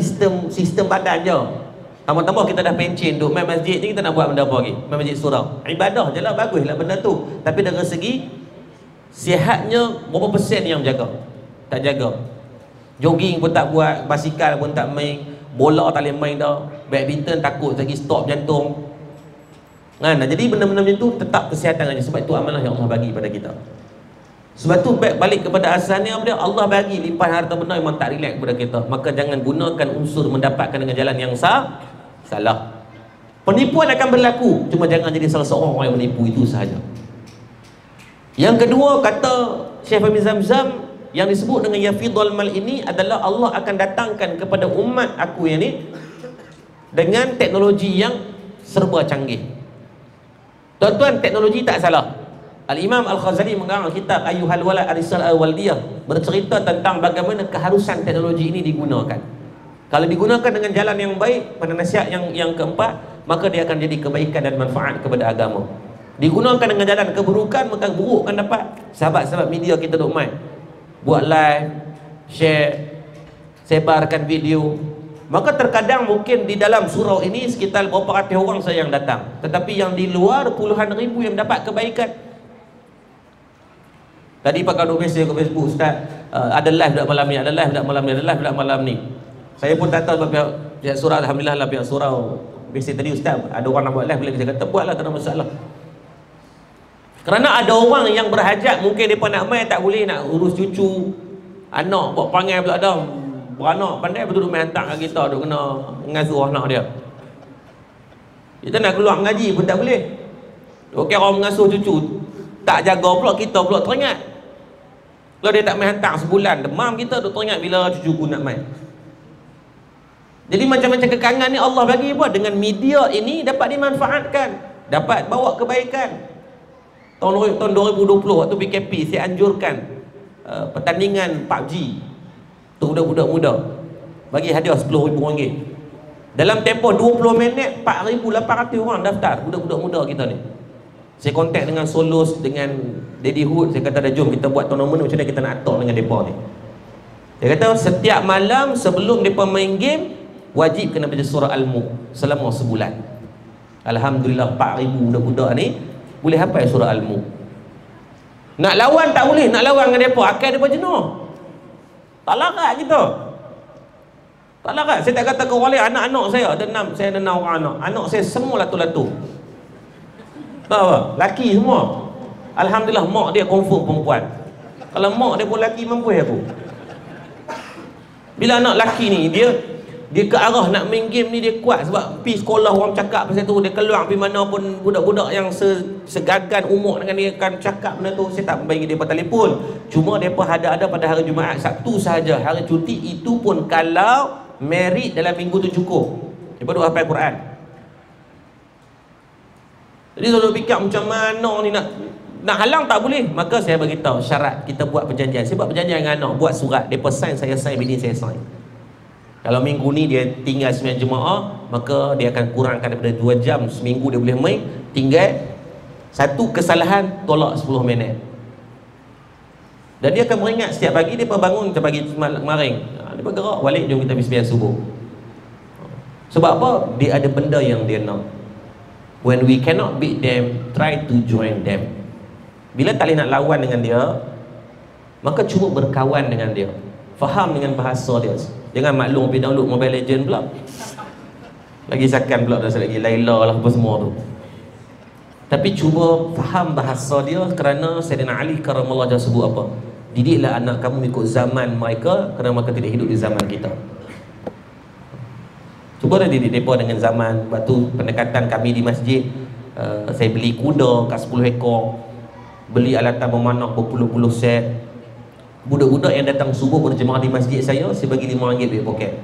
sistem badan je. Tambah-tambah kita dah pencin duk main masjid ni, kita nak buat benda apa lagi? Main masjid surau. Ibadah je lah, baguslah benda tu. Tapi dari segi sihatnya berapa persen yang menjaga? Tak jaga. Jogging pun tak buat, basikal pun tak main, bola tak boleh main dah, badminton takut lagi stop jantung. Jadi benda-benda macam tu tetap kesihatan aja. Sebab itu amanah yang Allah bagi pada kita. Sebab tu balik kepada asalnya, Allah bagi limpahan harta benda memang tak relax kepada kita. Maka jangan gunakan unsur mendapatkan dengan jalan yang salah. Penipuan akan berlaku, cuma jangan jadi salah seorang orang yang menipu, itu sahaja. Yang kedua, kata Syekh Fahmi Zamzam, yang disebut dengan yafidul mal ini adalah Allah akan datangkan kepada umat aku ini dengan teknologi yang serba canggih. Tuan-tuan, teknologi tak salah. Al-Imam Al-Ghazali mengarang kitab Ayyuhal Walad Ar-Risalah Al-Waldiyah, bercerita tentang bagaimana keharusan teknologi ini digunakan. Kalau digunakan dengan jalan yang baik, pada nasihat yang keempat, maka dia akan jadi kebaikan dan manfaat kepada agama. Digunakan dengan jalan keburukan, maka buruk akan dapat. Sahabat-sahabat media kita duk main, buat live, share, sebarkan video. Maka terkadang mungkin di dalam surau ini sekitar berapa ratus orang saja yang datang, tetapi yang di luar puluhan ribu yang dapat kebaikan. Tadi pakai duk mesej ke Facebook, ustaz, ada live dak malam ni, ada live dak malam ni, ada live dak malam ni. Saya pun tak tahu sebab pihak surau, alhamdulillah lah pihak surau mesej tadi, ustaz ada orang nak buat live, boleh saya kata buatlah, tak ada masalah. Kerana ada orang yang berhajat, mungkin mereka nak main tak boleh, nak urus cucu, anak buat panggil pula dah, beranak pandai betul duk main hantar kat kita, duk kena mengasuh anak dia. Kita nak keluar mengaji pun tak boleh. Okey, orang mengasuh cucu tak jaga pula, kita pula teringat. Kalau dia tak main hantar sebulan, demam kita duk teringat bila cucuku nak main. Jadi macam-macam kekangan ni Allah bagi buat dengan media ini dapat dimanfaatkan, dapat bawa kebaikan. Tahun 2020 waktu PKP, saya anjurkan pertandingan PUBG untuk budak-budak muda, bagi hadiah RM10,000. Dalam tempoh 20 minit 4,800 orang daftar, budak-budak muda kita ni. Saya kontak dengan Solos, dengan Daddy Hood, saya kata dah jom kita buat tournament, macam mana kita nak atok dengan mereka ni. Dia kata setiap malam sebelum mereka main game wajib kena baca surah Al-Mulk selama sebulan. Alhamdulillah 4,000 budak-budak ni boleh hafal surah Al-Mulk. Nak lawan tak boleh, nak lawan dengan mereka akan mereka jenuh. Tak larat kita, tak larat. Saya tak kata ke orang lain, anak-anak saya ada 6, saya ada 6 orang anak. Anak saya semua latu-latu, tahu apa? Laki semua. Alhamdulillah mak dia confirm perempuan. Kalau mak dia pun laki, mampu aku. Bila anak laki ni dia ke arah nak main game ni, dia kuat. Sebab pergi sekolah orang cakap pasal tu, dia keluar pergi mana pun budak-budak yang segagan umur dengan dia akan cakap benda tu. Saya tak bagi dia telefon, cuma mereka ada pada hari Jumaat, Sabtu sahaja, hari cuti. Itu pun kalau merit dalam minggu tu cukup, mereka duk hafal Quran. Jadi kalau fikir macam mana ni nak halang tak boleh. Maka saya beritahu syarat, kita buat perjanjian. Saya buat perjanjian dengan anak, buat surat, mereka sign, saya sign, bini saya sign. Kalau minggu ni dia tinggal sembahyang jemaah, maka dia akan kurangkan daripada 2 jam seminggu dia boleh main, tinggal satu kesalahan tolak 10 minit. Dan dia akan meringat setiap pagi dia bangun macam pagi kemarin, dia bergerak balik, jom kita pergi sembahyang subuh. Sebab apa? Dia ada benda yang dia nak. When we cannot beat them, try to join them. Bila tak boleh nak lawan dengan dia, maka cuba berkawan dengan dia, faham dengan bahasa dia. Jangan maklum pergi download Mobile Legend pula, lagi sakan pula dah lagi Laila lah apa semua tu. Tapi cuba faham bahasa dia, kerana Sayyidina Ali karamallahu wajhahu sebut apa? Didiklah anak kamu ikut zaman mereka, kerana mereka tidak hidup di zaman kita. Cuba dah didik mereka dengan zaman. Lepas tu pendekatan kami di masjid, saya beli kuda kat 10 ekor, beli alatan memanah berpuluh-puluh set. Budak-budak yang datang subuh berjemaah di masjid saya bagi RM5 duit poket.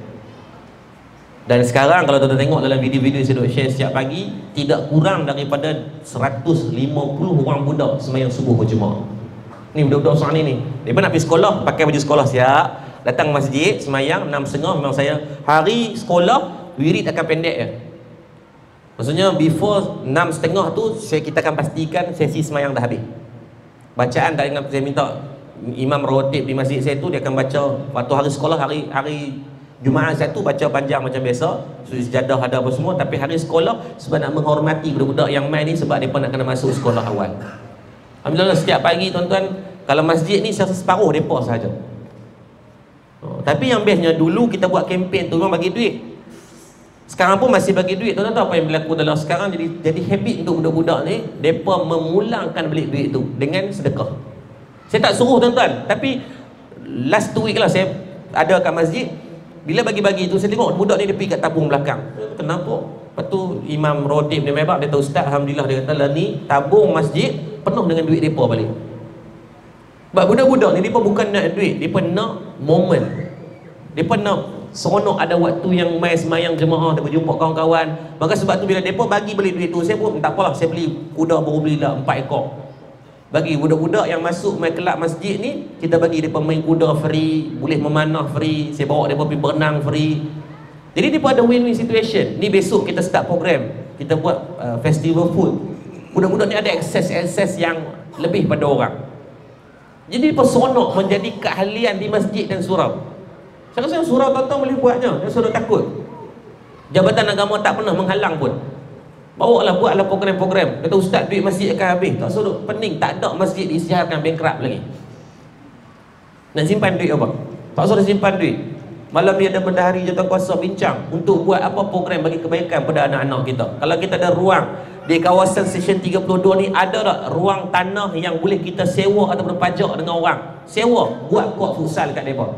Dan sekarang kalau tuan-tuan tengok dalam video-video saya duk share setiap pagi, tidak kurang daripada 150 orang budak sembahyang subuh berjemaah. Ni budak-budak seorang ni, mereka nak pergi sekolah, pakai baju sekolah siap, datang masjid sembahyang 6.30. Memang saya hari sekolah wirid akan pendek je. Maksudnya before 6.30 tu kita akan pastikan sesi sembahyang dah habis. Bacaan tak ingat, saya minta imam rotib di masjid saya tu, dia akan baca waktu hari sekolah, hari Jumaat satu baca panjang macam biasa, sejadah ada apa semua. Tapi hari sekolah sebab nak menghormati budak-budak yang main ni, sebab mereka nak kena masuk sekolah awal. Alhamdulillah setiap pagi tuan-tuan, kalau masjid ni saya separuh mereka sahaja. Tapi yang bestnya dulu kita buat kempen tu memang bagi duit. Sekarang pun masih bagi duit. Tuan-tuan tahu apa yang berlaku dalam sekarang, jadi habit untuk budak-budak ni, mereka memulangkan balik duit tu dengan sedekah. Saya tak suruh tuan-tuan, tapi last 2 week lah saya ada kat masjid. Bila bagi-bagi tu saya tengok budak ni dia pergi kat tabung belakang. Kenapa? Lepas tu imam rotib dia memang dia tahu, ustaz, alhamdulillah, dia kata lah ni tabung masjid penuh dengan duit mereka balik. Sebab budak-budak ni mereka bukan nak duit, mereka nak moment, mereka nak seronok, ada waktu yang main semayang jemaah, dia berjumpa kawan-kawan. Maka sebab tu bila mereka bagi balik duit tu, saya pun tak apalah, saya beli kuda, baru belilah 4 ekor. Bagi budak-budak yang masuk main kelab masjid ni, kita bagi mereka main kuda free, boleh memanah free, saya bawa mereka pergi berenang free. Jadi mereka ada win-win situation. Ni besok kita start program, kita buat festival food. Budak-budak ni ada akses yang lebih pada orang. Jadi mereka seronok menjadi keahlian di masjid dan surau. Saya rasa surau tuan-tuan boleh buatnya, dia suruh takut. Jabatan Agama tak pernah menghalang pun. Bawalah, buatlah program-program. Kata ustaz, duit masjid akan habis. Tak suruh, pening, tak ada masjid diisytiharkan bankrupt lagi. Nak simpan duit apa? Tak suruh simpan duit. Malam ni ada bendahari jawatankuasa bincang untuk buat apa program bagi kebaikan pada anak-anak kita. Kalau kita ada ruang di kawasan Seksyen 32 ni, ada tak ruang tanah yang boleh kita sewa atau berpajak dengan orang? Sewa, buat court futsal kat mereka.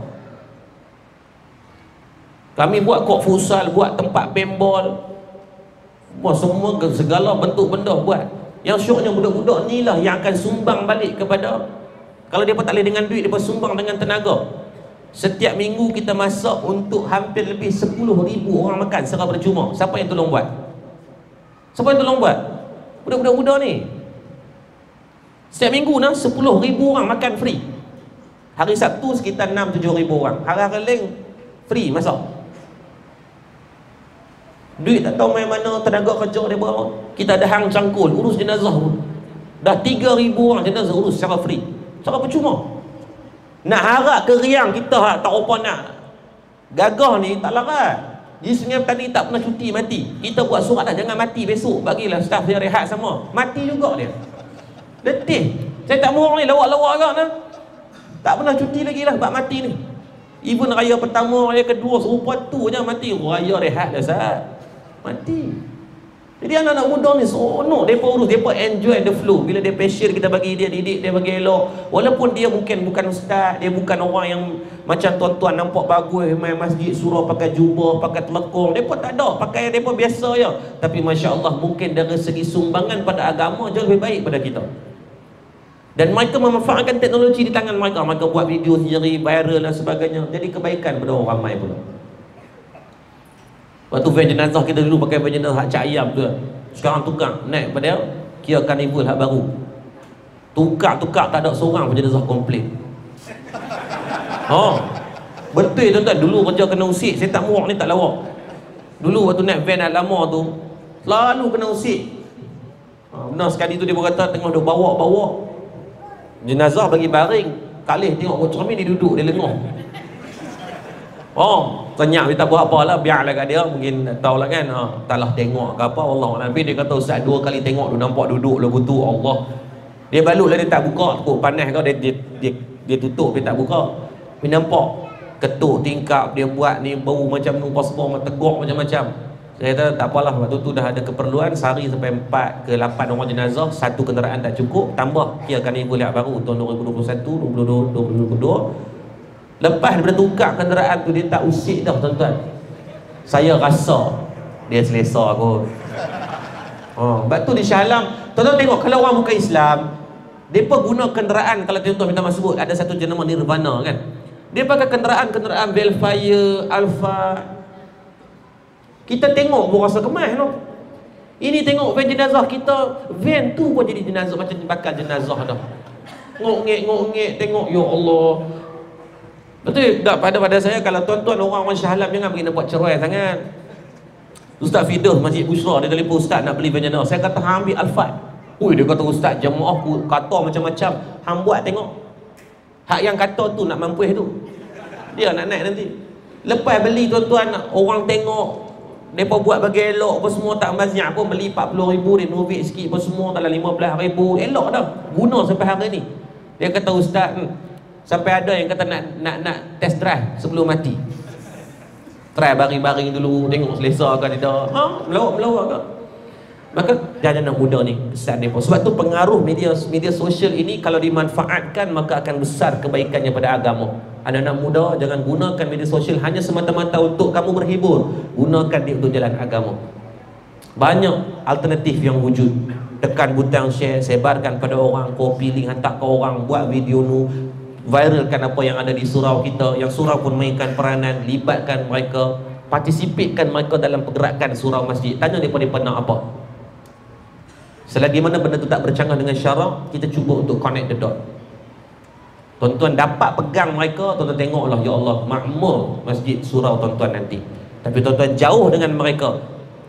Kami buat court futsal, buat tempat paintball, semua segala bentuk benda buat. Yang syoknya budak-budak ni lah yang akan sumbang balik kepada, kalau dia tak boleh dengan duit, dia sumbang dengan tenaga. Setiap minggu kita masak untuk hampir lebih 10,000 orang makan secara percuma. Siapa yang tolong buat? Siapa yang tolong buat? Budak-budak muda ni. Setiap minggu 10,000 orang makan free. Hari Sabtu sekitar 6-7,000 orang. Hari-hari lain free masak. Duit tak tahu main mana, tenaga kerja dia berapa. Kita ada hang cangkul, urus jenazah pun. Dah 3,000 orang jenazah urus secara free, secara percuma. Nak harap ke riang kita tak apa nak gagah ni, tak larat. Di Sungai Petani tak pernah cuti mati. Kita buat surat dah, jangan mati besok, bagilah staff dia rehat sama. Mati juga dia. Letih. Saya tak mahu orang ni lawak-lawak agak nah. Tak pernah cuti lagi lah bab mati ni. Even raya pertama, raya kedua serupa tu je mati. Raya rehat dah sah, mati. Jadi anak-anak muda ni seronok, mereka urus, mereka enjoy the flow. Bila dia passion, kita bagi dia, didik dia bagi elok. Walaupun dia mungkin bukan ustaz, dia bukan orang yang macam tuan-tuan nampak bagus main masjid surau pakai jubah, pakai telekong. Mereka tak ada, pakai mereka biasa je. Tapi Masya Allah, mungkin dari segi sumbangan pada agama jauh lebih baik pada kita. Dan mereka memanfaatkan teknologi di tangan mereka. Mereka buat video sendiri, viral dan sebagainya. Jadi kebaikan pada orang ramai pula. Waktu van jenazah kita dulu pakai van jenazah hak cak ayam tu. Sekarang tukar naik pada Kia Carnival hak baru. Tukar tak ada seorang van jenazah komplit. Oh. Betul tuan-tuan, dulu kerja kena usik, saya tak muak ni tak lawak. Dulu waktu naik van lama tu, selalu kena usik. Benar sekali tu dia berkata tengah dia bawa jenazah bagi baring, Khalif tengok kau cermin dia duduk, dia lengah. Senyap dia tak buat apa lah, biarlah kat dia, mungkin tahu lah kan, taklah tengok ke apa, Allah Nabi dia kata ustaz 2 kali tengok dia nampak duduk lagu tu, Allah. Dia balut lah, dia tak buka, takut panas kau, dia tutup, dia tak buka. Dia nampak ketuk tingkap dia buat ni, bau macam numpah semua, teguk macam-macam. Saya kata tak apalah, waktu tu dah ada keperluan, sehari sampai 4 ke 8 orang jenazah, satu kenderaan tak cukup, tambah kirakan ibu lihat baru tahun 2021, 2022. Lepas daripada tukar kenderaan tu, dia tak usik dah tuan-tuan. Saya rasa dia selesa kot. Sebab tu di Shah Alam, tuan-tuan tengok kalau orang bukan Islam, mereka guna kenderaan, kalau tuan-tuan minta maaf sebut, ada satu jenama Nirvana kan, dia pakai kenderaan Velfire, Alfa. Kita tengok pun rasa kemas no. Ini tengok van jenazah kita, van tu pun jadi jenazah, macam bakal jenazah dah. Ngok-ngek tengok, ya Allah. Betul tak pada saya, kalau tuan-tuan orang Shah Alam jangan pergi nak buat cerai sangat. Ustaz Fidah Masjid Bushra, dia telefon ustaz nak beli van jenazah. Saya kata hang ambil Alfa. Dia kata ustaz jemaah kata macam-macam, hang buat tengok. Hak yang kata tu nak mampu tu, dia nak naik nanti. Lepas beli tuan-tuan, orang tengok mereka buat bagi elok apa semua, tak banyak pun, beli 40,000, renovate sikit apa semua, dalam 15,000, elok dah, guna sampai hari ni. Dia kata ustaz, sampai ada yang kata nak test drive sebelum mati, try baring-baring dulu, tengok selesa ke tidak, melawak ke. Maka jangan nak muda ni kesan dia. Sebab tu pengaruh media sosial ini kalau dimanfaatkan maka akan besar kebaikannya pada agama. Anak-anak muda jangan gunakan media sosial hanya semata-mata untuk kamu berhibur, gunakan dia untuk jalan agama. Banyak alternatif yang wujud. Tekan butang share, sebarkan pada orang, copy link hantar ke orang, buat video nu, viralkan apa yang ada di surau kita. Yang surau pun mainkan peranan, libatkan mereka, partisipatkan mereka dalam pergerakan surau masjid. Tanya mereka nak apa. Selagi mana benda tu tak bercanggah dengan syarak, kita cuba untuk connect the dot. Tuan-tuan dapat pegang mereka, tuan-tuan tengoklah, ya Allah, makmur masjid surau tuan-tuan nanti. Tapi tuan-tuan jauh dengan mereka,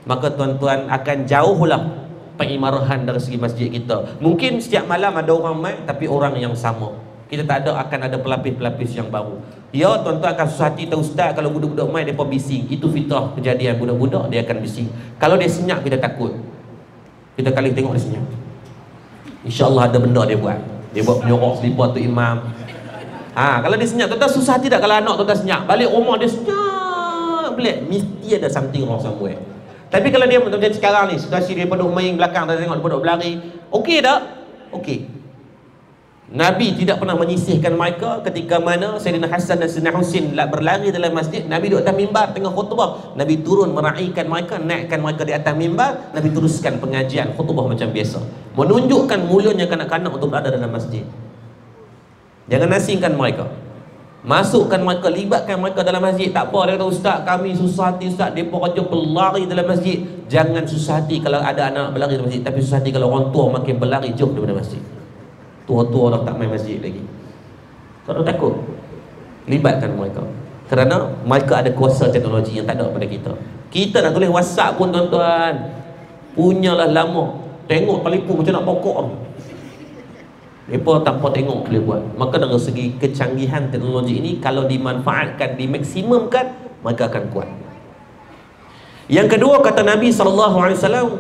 maka tuan-tuan akan jauhlah pengimarahan dari segi masjid kita. Mungkin setiap malam ada orang mai, tapi orang yang sama. Kita tak ada, akan ada pelapis-pelapis yang baru. Ya, tuan-tuan akan susah hati tahu ustaz, kalau budak-budak mai mereka bising. Itu fitrah kejadian, budak-budak dia akan bising. Kalau dia senyap, kita takut. Kita kali tengok di sini, InsyaAllah ada benda dia buat. Dia buat penyorok selipar tu imam. Kalau dia senyap, tuan-tuan susah tidak kalau anak tuan-tuan senyap. Balik rumah dia senyap pelik, mesti ada something wrong somewhere. Tapi kalau dia macam sekarang ni, situasi dia duduk main belakang, dia tengok dia duduk berlari, okey tak? Okey. Nabi tidak pernah menyisihkan mereka ketika mana Sayyidina Hasan dan Sayyidina Husin berlari dalam masjid. Nabi duduk atas mimbar tengah khutbah, Nabi turun meraihkan mereka, naikkan mereka di atas mimbar. Nabi teruskan pengajian khutbah macam biasa, menunjukkan mulianya kanak-kanak untuk berada dalam masjid. Jangan asingkan mereka, masukkan mereka, libatkan mereka dalam masjid. Tak apa, dia kata ustaz kami susah hati ustaz, mereka kerja berlari dalam masjid. Jangan susah hati kalau ada anak berlari dalam masjid, tapi susah hati kalau orang tua makin berlari jauh daripada masjid. Tua-tua dah tak main masjid lagi. Kalau takut, libatkan mereka, kerana mereka ada kuasa teknologi yang tak ada pada kita. Kita nak tulis WhatsApp pun tuan-tuan, punyalah lama. Tengok telefon macam nak pokok. Mereka tanpa tengok boleh buat. Maka dari segi kecanggihan teknologi ini, kalau dimanfaatkan, dimaksimumkan, maka akan kuat. Yang kedua, kata Nabi SAW,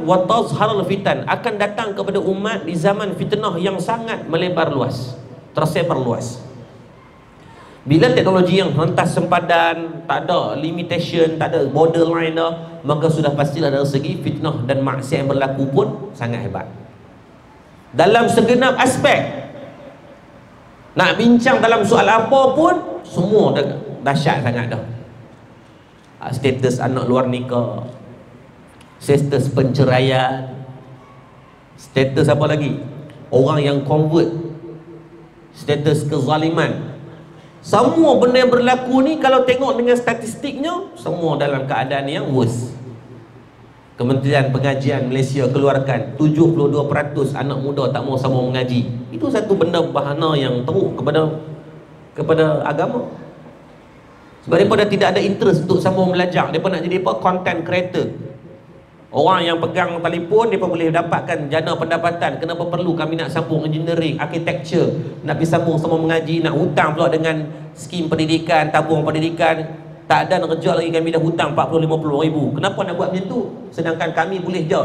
wa tazharul fitan, akan datang kepada umat di zaman fitnah yang sangat melebar luas, tersebar luas. Bila teknologi yang hentas sempadan, tak ada limitation, tak ada borderline dah, maka sudah pastilah dari segi fitnah dan maksiat yang berlaku pun sangat hebat. Dalam segenap aspek, nak bincang dalam soal apa pun, semua dah dahsyat sangat dah. Status anak luar nikah, status penceraian, status apa lagi, orang yang convert, status kezaliman. Semua benda yang berlaku ni kalau tengok dengan statistiknya, semua dalam keadaan yang worst. Kementerian Pengajian Malaysia keluarkan 72% anak muda tak mau sama mengaji. Itu satu benda bahana yang teruk kepada agama. Sebab mereka dah tidak ada interest untuk sambung belajar. Mereka nak jadi apa? Content creator. Orang yang pegang telefon, mereka boleh dapatkan jana pendapatan. Kenapa perlu kami nak sambung engineering, architecture, nak pergi sambung sama mengaji, nak hutang pula dengan skim pendidikan, tabung pendidikan. Tak ada nak kerja lagi, kami dah hutang 40-50 ribu. Kenapa nak buat macam tu? Sedangkan kami boleh je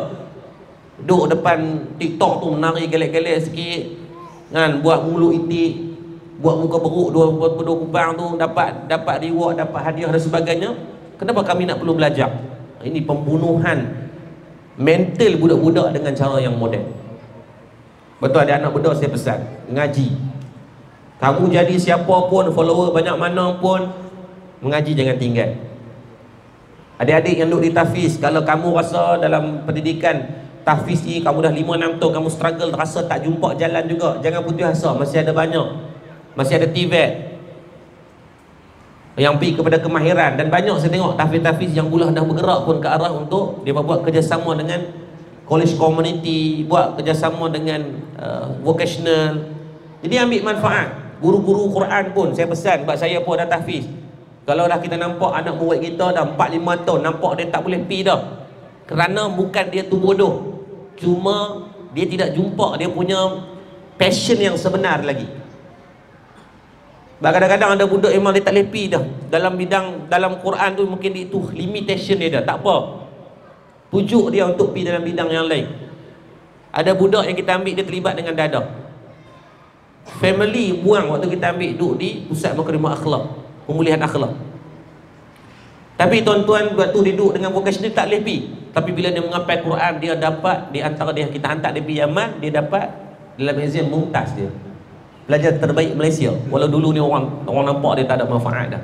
duduk depan TikTok tu menari gelek-gelek sikit kan, buat mulut itik, buat muka beruk dua kupang tu, dapat reward, dapat hadiah dan sebagainya. Kenapa kami nak perlu belajar? Ini pembunuhan mental budak-budak dengan cara yang moden. Betul, ada anak budak saya pesan ngaji. Kamu jadi siapa pun, follower banyak mana pun, mengaji jangan tinggal. Adik-adik yang duduk di tahfiz, kalau kamu rasa dalam pendidikan tahfiz ni kamu dah 5-6 tahun kamu struggle, rasa tak jumpa jalan juga, jangan putus asa. Masih ada banyak, masih ada TVET yang pergi kepada kemahiran. Dan banyak saya tengok tahfiz-tahfiz yang pula dah bergerak pun ke arah untuk dia buat kerjasama dengan college community, buat kerjasama dengan vocational. Jadi ambil manfaat. Guru-guru Quran pun saya pesan, sebab saya pun ada tahfiz, kalau dah kita nampak anak murid kita dah 4-5 tahun, nampak dia tak boleh pergi dah, kerana bukan dia tu bodoh, cuma dia tidak jumpa dia punya passion yang sebenar lagi. Kadang-kadang ada budak memang dia tak boleh pergi dah dalam bidang, dalam Quran tu mungkin itu limitation dia dah, tak apa, pujuk dia untuk pergi dalam bidang yang lain. Ada budak yang kita ambil dia terlibat dengan dadah, family buang waktu kita ambil duduk di pusat makrimah akhlak, pemulihan akhlak. Tapi tuan-tuan waktu dia duduk dengan vocational tak boleh pergi, tapi bila dia mengapai Quran, dia dapat di antara dia, kita hantar dia pergi Yaman, dia dapat dalam exam mumtaz, dia pelajar terbaik Malaysia. Walau dulu ni orang nampak dia tak ada manfaat dah.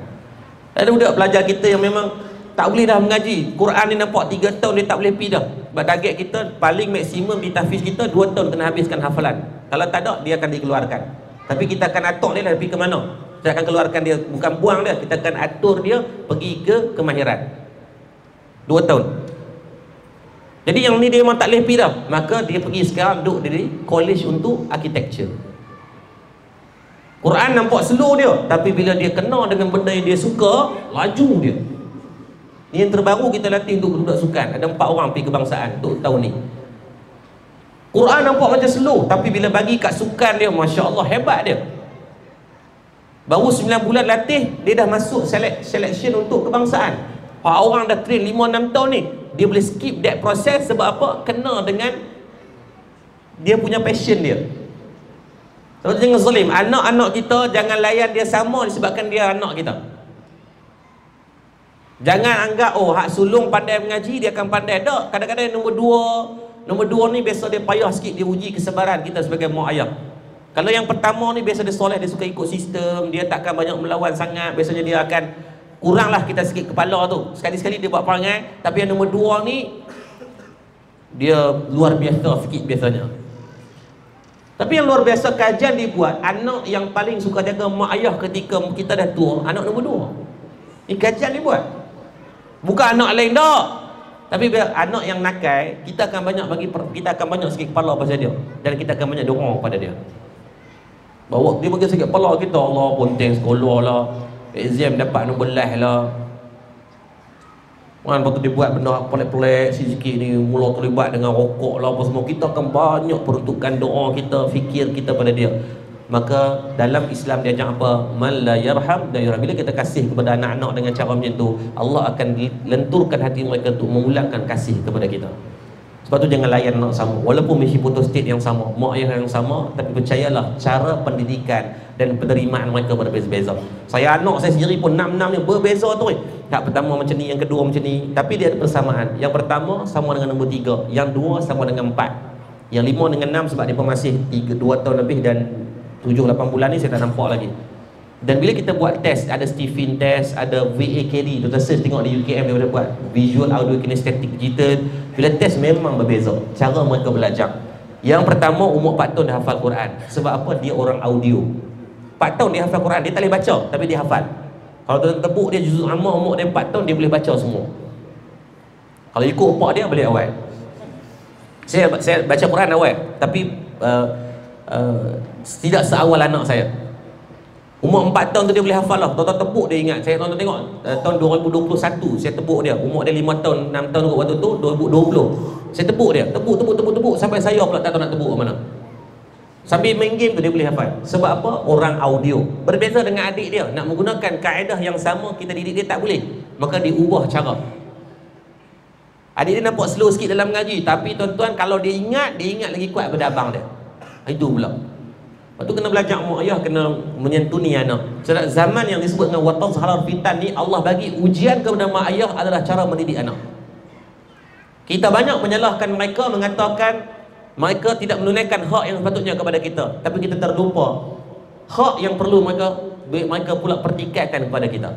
Ada budak pelajar kita yang memang tak boleh dah mengaji Quran ni, nampak 3 tahun dia tak boleh pergi dah. Sebab target kita paling maksimum di tahfiz kita 2 tahun kena habiskan hafalan. Kalau tak ada, dia akan dikeluarkan. Tapi kita akan atur dia lah pergi ke mana. Kita akan keluarkan dia, bukan buang dia, kita akan atur dia pergi ke kemahiran 2 tahun. Jadi yang ni dia memang tak boleh pergi dah, maka dia pergi sekarang duduk di college untuk architecture. Quran nampak slow dia, tapi bila dia kena dengan benda yang dia suka, laju dia. Ni yang terbaru kita latih untuk budak sukan. Ada 4 orang pergi kebangsaan untuk tahun ni. Quran nampak macam slow, tapi bila bagi kat sukan dia, Masya Allah, hebat dia. Baru 9 bulan latih, dia dah masuk selection untuk kebangsaan. Orang dah train 5-6 tahun ni, dia boleh skip that process. Sebab apa? Kena dengan dia punya passion dia. Sebab tu jangan zalim. Anak-anak kita jangan layan dia sama disebabkan dia anak kita. Jangan anggap hak sulung pandai mengaji dia akan pandai. Tak, kadang-kadang nombor dua ni biasa dia payah sikit, dia uji kesabaran kita sebagai mak ayah. Kalau yang pertama ni biasa dia soleh, dia suka ikut sistem, dia takkan banyak melawan sangat, biasanya dia akan kuranglah kita sikit kepala tu. Sekali-sekali dia buat perangai. Tapi yang nombor 2 ni dia luar biasa sikit biasanya. Tapi yang luar biasa kajian dibuat, anak yang paling suka jaga mak ayah ketika kita dah tua, anak nombor 2. Ini kajian dibuat. Bukan anak lain tak. Tapi bila anak yang nakal, kita akan banyak sikit kepala pasal dia, dan kita akan banyak doa pada dia. Bawa dia bagi sikit kepala kita, Allah ponteng sekolah lah, exam dapat nombor lah lah. Kan waktu dia buat benda pelik-pelik sikit ni, mula terlibat dengan rokok lah apa semua, kita akan banyak peruntukan doa kita, fikir kita pada dia. Maka dalam Islam dia ajak apa? Man la yarham la yurham. Bila kita kasih kepada anak-anak dengan cara macam tu, Allah akan lenturkan hati mereka untuk memulangkan kasih kepada kita. Sebab tu jangan layan anak sama, walaupun mesti putus state yang sama, mak ayah yang sama, tapi percayalah cara pendidikan dan penerimaan mereka berbeza-beza. Saya anak saya sendiri pun 6 ni berbeza tu. Tak pertama macam ni, yang kedua macam ni, tapi dia ada persamaan. Yang pertama sama dengan nombor 3, yang 2 sama dengan 4, yang 5 dengan 6 sebab dia pun masih 2 tahun lebih, dan 7-8 bulan ni saya tak nampak lagi. Dan bila kita buat test, ada Stephen test, ada VAKD, tuan-tuan search tengok di UKM dia boleh buat Visual Audio Kinesthetic Digital. Bila test memang berbeza cara mereka belajar. Yang pertama umur 4 tahun dah hafal Quran. Sebab apa? Dia orang audio. 4 tahun dia hafal Quran, dia tak boleh baca tapi dia hafal. Kalau tuan tebuk dia juzuk amma, umur dia 4 tahun dia boleh baca semua. Kalau ikut opak dia boleh awal. Saya baca Quran awal, tapi tidak seawal anak saya. Umur 4 tahun tu dia boleh hafal lah. Tuan-tuan tepuk dia ingat. Saya tuan-tuan tengok tahun 2021 saya tepuk dia. Umur dia 5 tahun, 6 tahun waktu tu 2020. Saya tepuk dia. Tepuk sampai saya pula tak tahu nak tepuk mana. Sambil main game tu dia boleh hafal. Sebab apa? Orang audio. Berbeza dengan adik dia, nak menggunakan kaedah yang sama kita didik dia tak boleh. Maka dia ubah cara. Adik dia nampak slow sikit dalam mengaji, tapi tuan-tuan kalau dia ingat lagi kuat daripada abang dia. Itu pula. Lepas tu kena belajar mak ayah, kena menyentuni anak. Sebab zaman yang disebut dengan watazharar fitan ni, Allah bagi ujian kepada mak ayah adalah cara mendidik anak. Kita banyak menyalahkan mereka, mengatakan mereka tidak menunaikan hak yang sepatutnya kepada kita. Tapi kita terlupa hak yang perlu mereka pula pertikaikan kepada kita.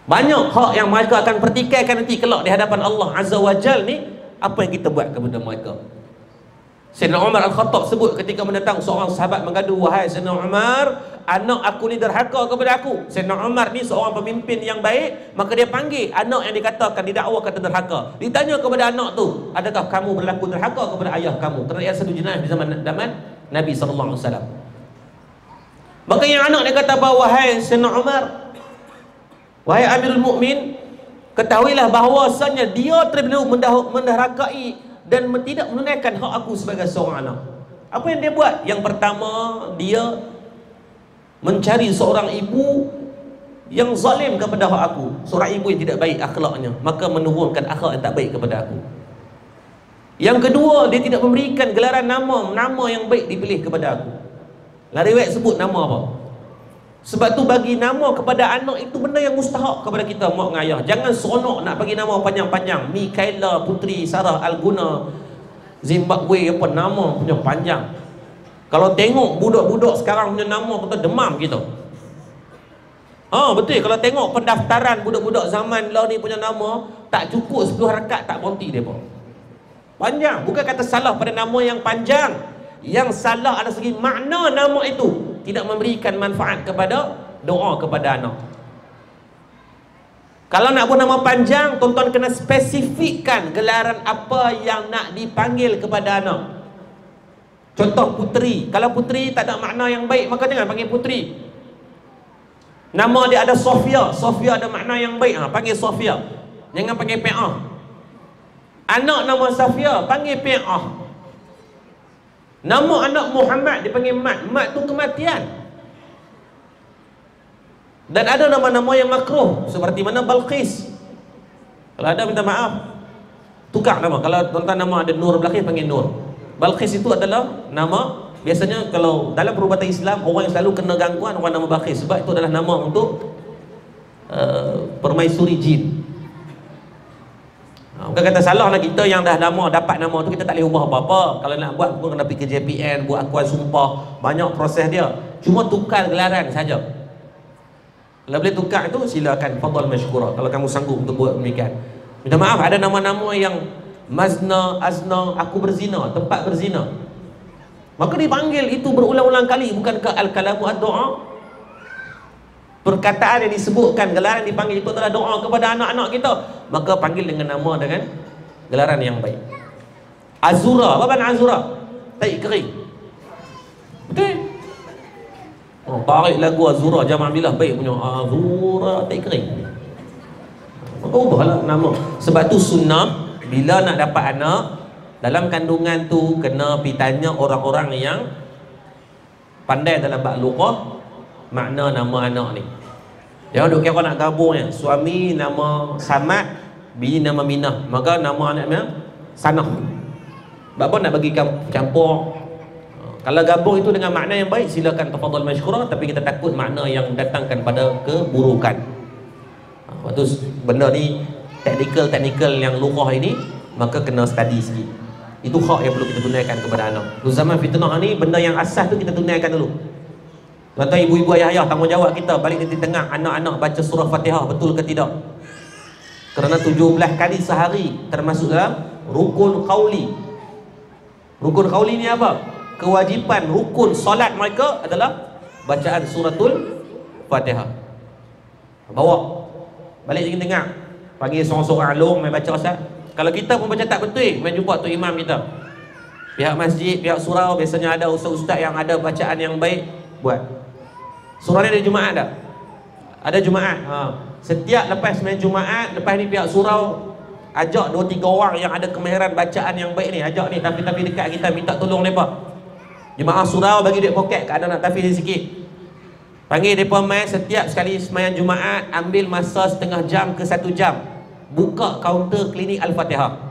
Banyak hak yang mereka akan pertikaikan nanti kelak di hadapan Allah Azza wa Jal ni. Apa yang kita buat kepada mereka? Sayyidina Umar Al-Khattab sebut ketika mendatang seorang sahabat mengadu, "Wahai Sayyidina Umar, anak aku ni derhaka kepada aku." Sayyidina Umar ni seorang pemimpin yang baik, maka dia panggil anak yang dikatakan, didakwa kata derhaka. Ditanya kepada anak tu, "Adakah kamu berlaku derhaka kepada ayah kamu?" Kerana ia satu jenayah di zaman Nabi SAW. Maka yang anak dia kata, "Wahai Sayyidina Umar, wahai Amirul Mukmin, ketahuilah bahawasanya dia terbina menderhakai dan tidak menunaikan hak aku sebagai seorang anak." Apa yang dia buat? Yang pertama, dia mencari seorang ibu yang zalim kepada hak aku, seorang ibu yang tidak baik akhlaknya, maka menurunkan akhlak yang tak baik kepada aku. Yang kedua, dia tidak memberikan gelaran nama yang baik dipilih kepada aku. Lah riwayat sebut nama apa? Sebab tu bagi nama kepada anak itu benda yang mustahak kepada kita mak dengan ayah. Jangan seronok nak bagi nama panjang-panjang. Mikaela Putri Sarah Alguna Zimbabwe, apa nama punya panjang. Kalau tengok budak-budak sekarang punya nama, kita demam kita. Betul. Kalau tengok pendaftaran budak-budak zaman lah ni punya nama, tak cukup 10 harakat tak berhenti dia pun. Panjang. Bukan kata salah pada nama yang panjang. Yang salah ada segi makna nama itu tidak memberikan manfaat kepada doa kepada anak. Kalau nak buat nama panjang, tuan-tuan kena spesifikkan gelaran apa yang nak dipanggil kepada anak. Contoh puteri. Kalau puteri tak ada makna yang baik, maka jangan panggil puteri. Nama dia ada Sofia. Sofia ada makna yang baik, panggil Sofia. Jangan panggil Pi'ah. Anak nama Sofia, panggil Pi'ah. Nama anak Muhammad dipanggil Mat. Mat tu kematian. Dan ada nama-nama yang makruh, seperti mana Balqis. Kalau ada minta maaf, tukar nama. Kalau tuan-tuan nama ada Nur belakang, panggil Nur. Balqis itu adalah nama, biasanya kalau dalam perubatan Islam, orang yang selalu kena gangguan orang nama Balqis, sebab itu adalah nama untuk permaisuri jin. Bukan kata salah lah kita yang dah dapat nama tu, kita tak boleh ubah apa-apa. Kalau nak buat pun kena pergi ke JPN, buat akuan sumpah, banyak proses dia. Cuma tukar gelaran saja. Kalau boleh tukar itu, silakan, fadal mashkura kalau kamu sanggup untuk buat demikian. Minta maaf, ada nama-nama yang Mazna, Azna, aku berzina, tempat berzina, maka dipanggil itu berulang-ulang kali. Bukankah al-kalamu ad-doa? Perkataan yang disebutkan, gelaran yang dipanggil itu adalah doa kepada anak-anak kita, maka panggil dengan nama, dengan gelaran yang baik. Azura, apa makna Azura? Tai kering. Betul? Tarik lagu Azura Jamal Billah baik punya, Azura tai kering. Maka ubahlah nama. Sebab tu sunnah, bila nak dapat anak, dalam kandungan tu kena pergi tanya orang-orang yang pandai dalam bab lughah makna nama anak ni. Jangan duk kira nak gabungnya. Suami nama Samad, bini nama Minah, maka nama anaknya Sanah. Sebab apa nak bagi campur? Kalau gabung itu dengan makna yang baik, silakan tafadhal mashkura, tapi kita takut makna yang datangkan pada keburukan. Waktu benda ni teknikal yang lughah ini, maka kena study sikit. Itu hak yang perlu kita tunaikan kepada anak. Di zaman fitnah ni, benda yang asas tu kita tunaikan dulu. Tuan-tuan, ibu-ibu, ayah-ayah, tanggungjawab kita balik nanti tengah anak-anak baca surah Fatihah, betul ke tidak? Kerana 17 kali sehari termasuk dalam rukun qauli. Rukun qauli ni apa? Kewajipan rukun solat mereka adalah bacaan suratul Fatihah. Bawa balik lagi tengah, panggil seorang-seorang alung main baca Ustaz. Kalau kita pun baca tak betul, main jumpa tu imam kita, pihak masjid, pihak surau, biasanya ada ustaz-ustaz yang ada bacaan yang baik, buat. Surau ni ada Jumaat tak? Ada Jumaat. Setiap lepas main Jumaat, lepas ni pihak surau ajak 2-3 orang yang ada kemahiran bacaan yang baik ni, ajak ni tapi dekat kita, minta tolong mereka. Jemaah surau bagi duit poket ke ada nak tahfiz sikit. Panggil mereka main setiap sekali sembahyang Jumaat, ambil masa setengah jam ke 1 jam. Buka kaunter klinik Al-Fatihah.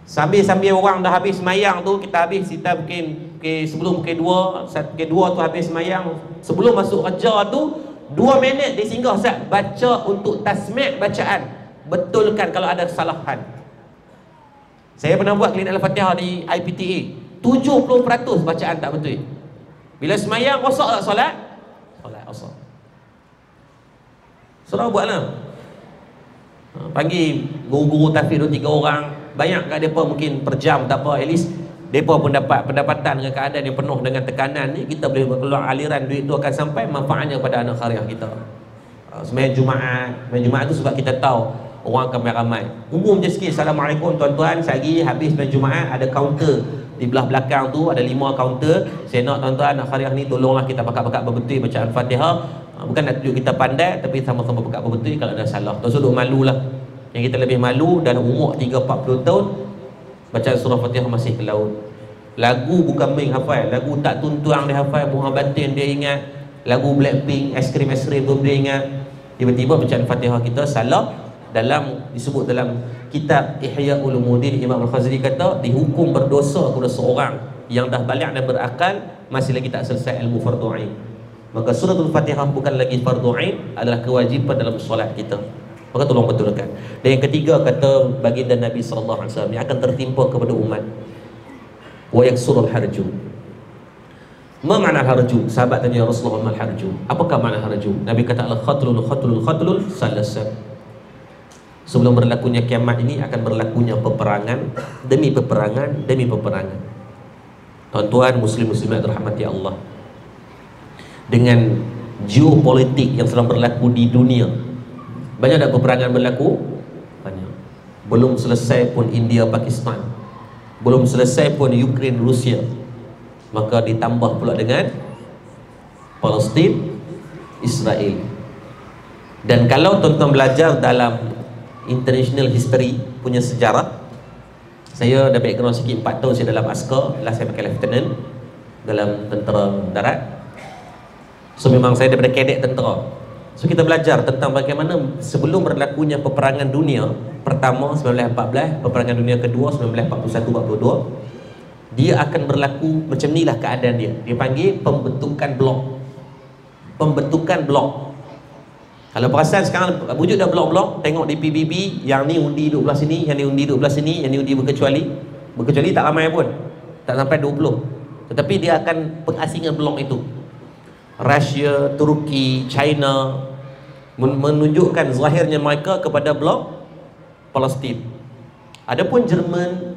Sambil orang dah habis sembahyang tu, kita mungkin sebelum K2 tu habis sembahyang, sebelum masuk kerja tu 2 minit dia singgah Ustaz, baca untuk tasmi' bacaan, betulkan kalau ada kesalahan. Saya pernah buat klinik Al-Fatihah di IPTA, 70% bacaan tak betul. Bila sembahyang rosak tak solat? Solat rosak. Surau buatlah. Panggil guru-guru tahfiz 2-3 orang, banyak kat mereka mungkin per jam tak apa, at least mereka pun dapat pendapatan dengan keadaan yang penuh dengan tekanan ni. Kita boleh keluar aliran duit tu akan sampai manfaatnya pada anak karya kita. Sembahyang Jumaat tu sebab kita tahu orang akan ramai. Umum je sikit, Assalamualaikum tuan-tuan, sehari habis sembahyang Jumaat ada kaunter di belah belakang tu, ada 5 kaunter. Saya nak tuan-tuan anak karya ni tolonglah kita pakat-pakat berbetul bacaan Fatihah. Bukan nak tunjuk kita pandai, tapi sama-sama pakat berbetul kalau ada salah. Tak usah duk malu lah. Yang kita lebih malu dan umur 30-40 tahun bacaan surah Fatihah masih ke laut. Lagu bukan main hafal, lagu tak tuntuang dia hafal, bunga batin dia ingat, lagu Blackpink, aiskrim pun dia ingat. Tiba-tiba bacaan Fatihah kita salah. Disebut dalam kitab Ihya Ulumuddin, Imam Al-Ghazali kata dihukum berdosa kepada seorang yang dah balik dan berakal masih lagi tak selesai ilmu fardu ain. Maka suratul Fatihah bukan lagi fardu ain, adalah kewajipan dalam solat kita. Maka tolong betulkan. Dan yang ketiga kata baginda Nabi SAW yang akan tertimpa kepada umat, wa yaksurul harju. Ma makna harju? Sahabat tanya Rasulullah, mal harju? Apakah makna harju? Nabi kata al-khatlul salasat. Sebelum berlakunya kiamat ini akan berlakunya peperangan demi peperangan demi peperangan. Tuan-tuan muslim-muslimat rahmati Allah, dengan geopolitik yang sedang berlaku di dunia, banyak tak peperangan berlaku? Banyak. Belum selesai pun India Pakistan, belum selesai pun Ukraine Rusia, maka ditambah pula dengan Palestin Israel. Dan kalau tuan-tuan belajar dalam international history punya sejarah, saya dah background sikit, 4 tahun saya dalam askar. Last saya pakai lieutenant dalam tentera darat. So memang saya daripada kadet tentera. So kita belajar tentang bagaimana sebelum berlakunya peperangan dunia pertama 1914, peperangan dunia kedua 1941-42, dia akan berlaku macam ni lah keadaan dia. Dia panggil pembentukan blok. Pembentukan blok. Kalau perasan sekarang wujud dah blok-blok, tengok di PBB, yang ni undi duduk belah sini, yang ni undi duduk belah sini, yang ni undi berkecuali tak ramai pun, tak sampai 20. Tetapi dia akan pengasingan blok itu. Rusia, Turki, China menunjukkan zahirnya mereka kepada blok Palestin. Adapun Jerman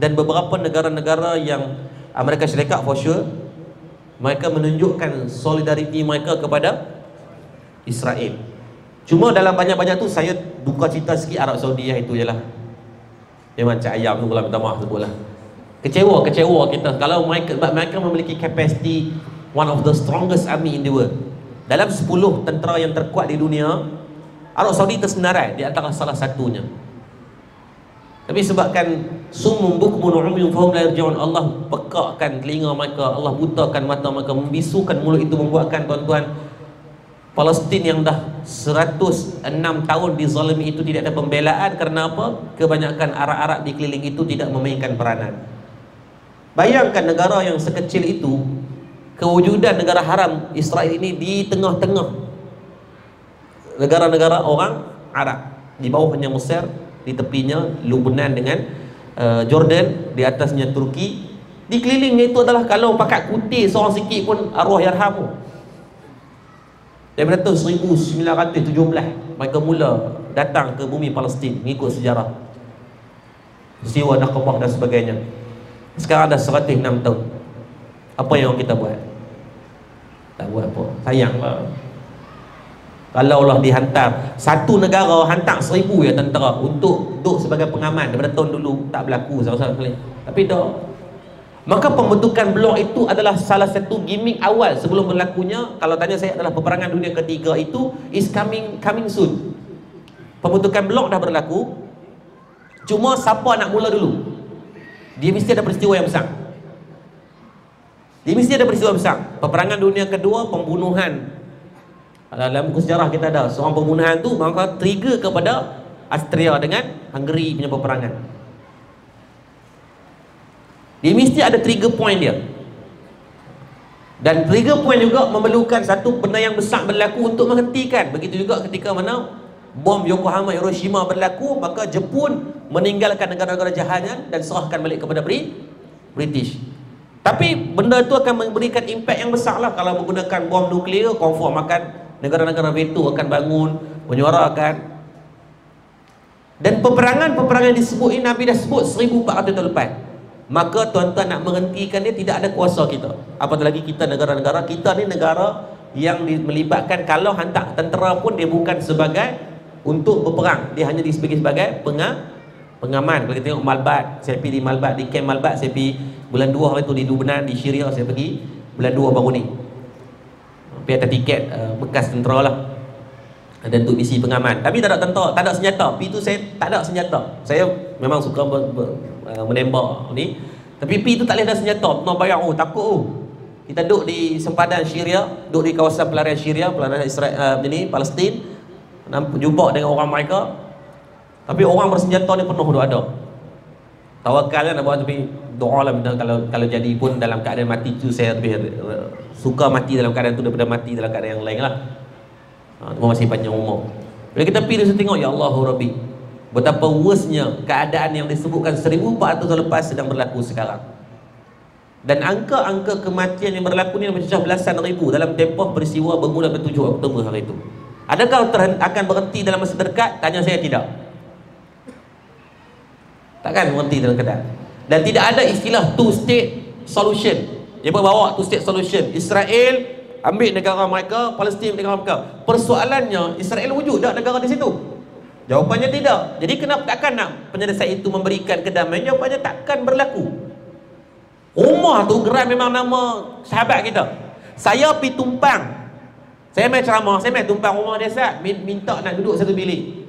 dan beberapa negara-negara yang Amerika Syarikat for sure, mereka menunjukkan solidariti mereka kepada Israel. Cuma dalam banyak-banyak tu saya duka cita sikit Arab Saudi itu je lah. Dia macam ayam tu pula, minta maaf sebutlah. Kecewa kita kalau mereka memiliki capacity one of the strongest army in the world. Dalam 10 tentera yang terkuat di dunia, Arab Saudi tersenarai di antara salah satunya. Tapi sebabkan sumum bukmun umyun fahum la yarji'un, Allah pekakkan telinga mereka, Allah butakan mata mereka, membisukan mulut itu, membuatkan tuan-tuan Palestin yang dah 106 tahun dizalimi itu tidak ada pembelaan. Kerana apa? Kebanyakan Arab-Arab di keliling itu tidak memainkan peranan. Bayangkan negara yang sekecil itu, kewujudan negara haram Israel ini di tengah-tengah negara-negara orang Arab. Di bawahnya Mesir, di tepinya Lebanon dengan Jordan, di atasnya Turki. Di kelilingnya itu adalah kalau pakat kutih seorang sikit pun arwah yarhamu. Daripada tahun 1917 mereka mula datang ke bumi Palestin mengikut sejarah peristiwa Nakbah dan sebagainya. Sekarang dah 106 tahun. Apa yang kita buat? Tak buat apa. Sayanglah. Kalau Allah dihantar satu negara hantar 1000 ya tentera untuk duduk sebagai pengaman, daripada tahun dulu tak berlaku sama-sama sekali. Tapi dah Maka pembentukan blok itu adalah salah satu gimmick awal sebelum berlakunya. Kalau tanya saya, adalah peperangan dunia ketiga itu is coming soon. Pembentukan blok dah berlaku, cuma siapa nak mula dulu? Dia mesti ada peristiwa yang besar. Dia mesti ada peristiwa besar. Peperangan dunia kedua, pembunuhan. Dalam buku sejarah kita ada seorang pembunuhan tu, maka trigger kepada Austria dengan Hungary punya peperangan. Dia mesti ada trigger point dia. Dan trigger point juga memerlukan satu benda yang besar berlaku untuk menghentikan. Begitu juga ketika mana bom Yokohama, Hiroshima berlaku, maka Jepun meninggalkan negara-negara jahanam dan serahkan balik kepada British. Tapi benda itu akan memberikan impak yang besar lah. Kalau menggunakan bom nuklear, confirm akan negara-negara veto akan bangun, menyuarakan. Dan peperangan yang disebut ini, Nabi dah sebut 1400 tahun lepas. Maka tuan-tuan nak menghentikan dia, tidak ada kuasa kita. Apatah lagi kita negara-negara, kita ni negara yang melibatkan, kalau hantar tentera pun dia bukan sebagai untuk berperang, dia hanya sebagai pengaman. Kalau kita tengok Malbat, saya pergi di Malbat, di camp Malbat saya pergi bulan 2 hari tu, di Lubnan, di Syria saya pergi bulan 2 baru ni. Pergi ada tiket bekas tentera lah, dan untuk misi pengaman. Tapi tak ada tentera, tak ada senjata. Pergi tu saya tak ada senjata. Saya memang suka menembak ni, tapi pergi tu tak boleh ada senjata. Pernah bayang, takut. Kita duduk di sempadan Syria, duduk di kawasan pelarian Syria, pelarian Israel, Palestin, jumpa dengan orang mereka. Tapi orang bersenjata ni penuh ada. Tawakal kan nak buat, tapi doa lah. Kalau jadi pun dalam keadaan mati tu, saya lebih suka mati dalam keadaan tu daripada mati dalam keadaan yang lain lah. Masih panjang umur. Bila kita pergi, kita tengok, ya Allahu Rabbi, betapa worstnya keadaan yang disebutkan 1400 tahun lepas sedang berlaku sekarang. Dan angka-angka kematian yang berlaku ni mencecah belasan ribu dalam tempoh peristiwa bermula pada 7 Oktober hari itu. Adakah akan berhenti dalam masa terdekat? Tanya saya, tidak. Takkan berhenti dalam keadaan. Dan tidak ada istilah two state solution. Dia bawa two state solution. Israel ambil negara mereka, Palestin negara mereka. Persoalannya, Israel wujud tak negara di situ? Jawapannya tidak. Jadi kenapa takkan nak penyelesaian itu memberikan kedamaian? Jawapannya takkan berlaku. Rumah tu gerai memang nama sahabat kita. Saya pergi tumpang, saya main ceramah, saya main tumpang rumah dia, Ustaz, minta nak duduk satu bilik.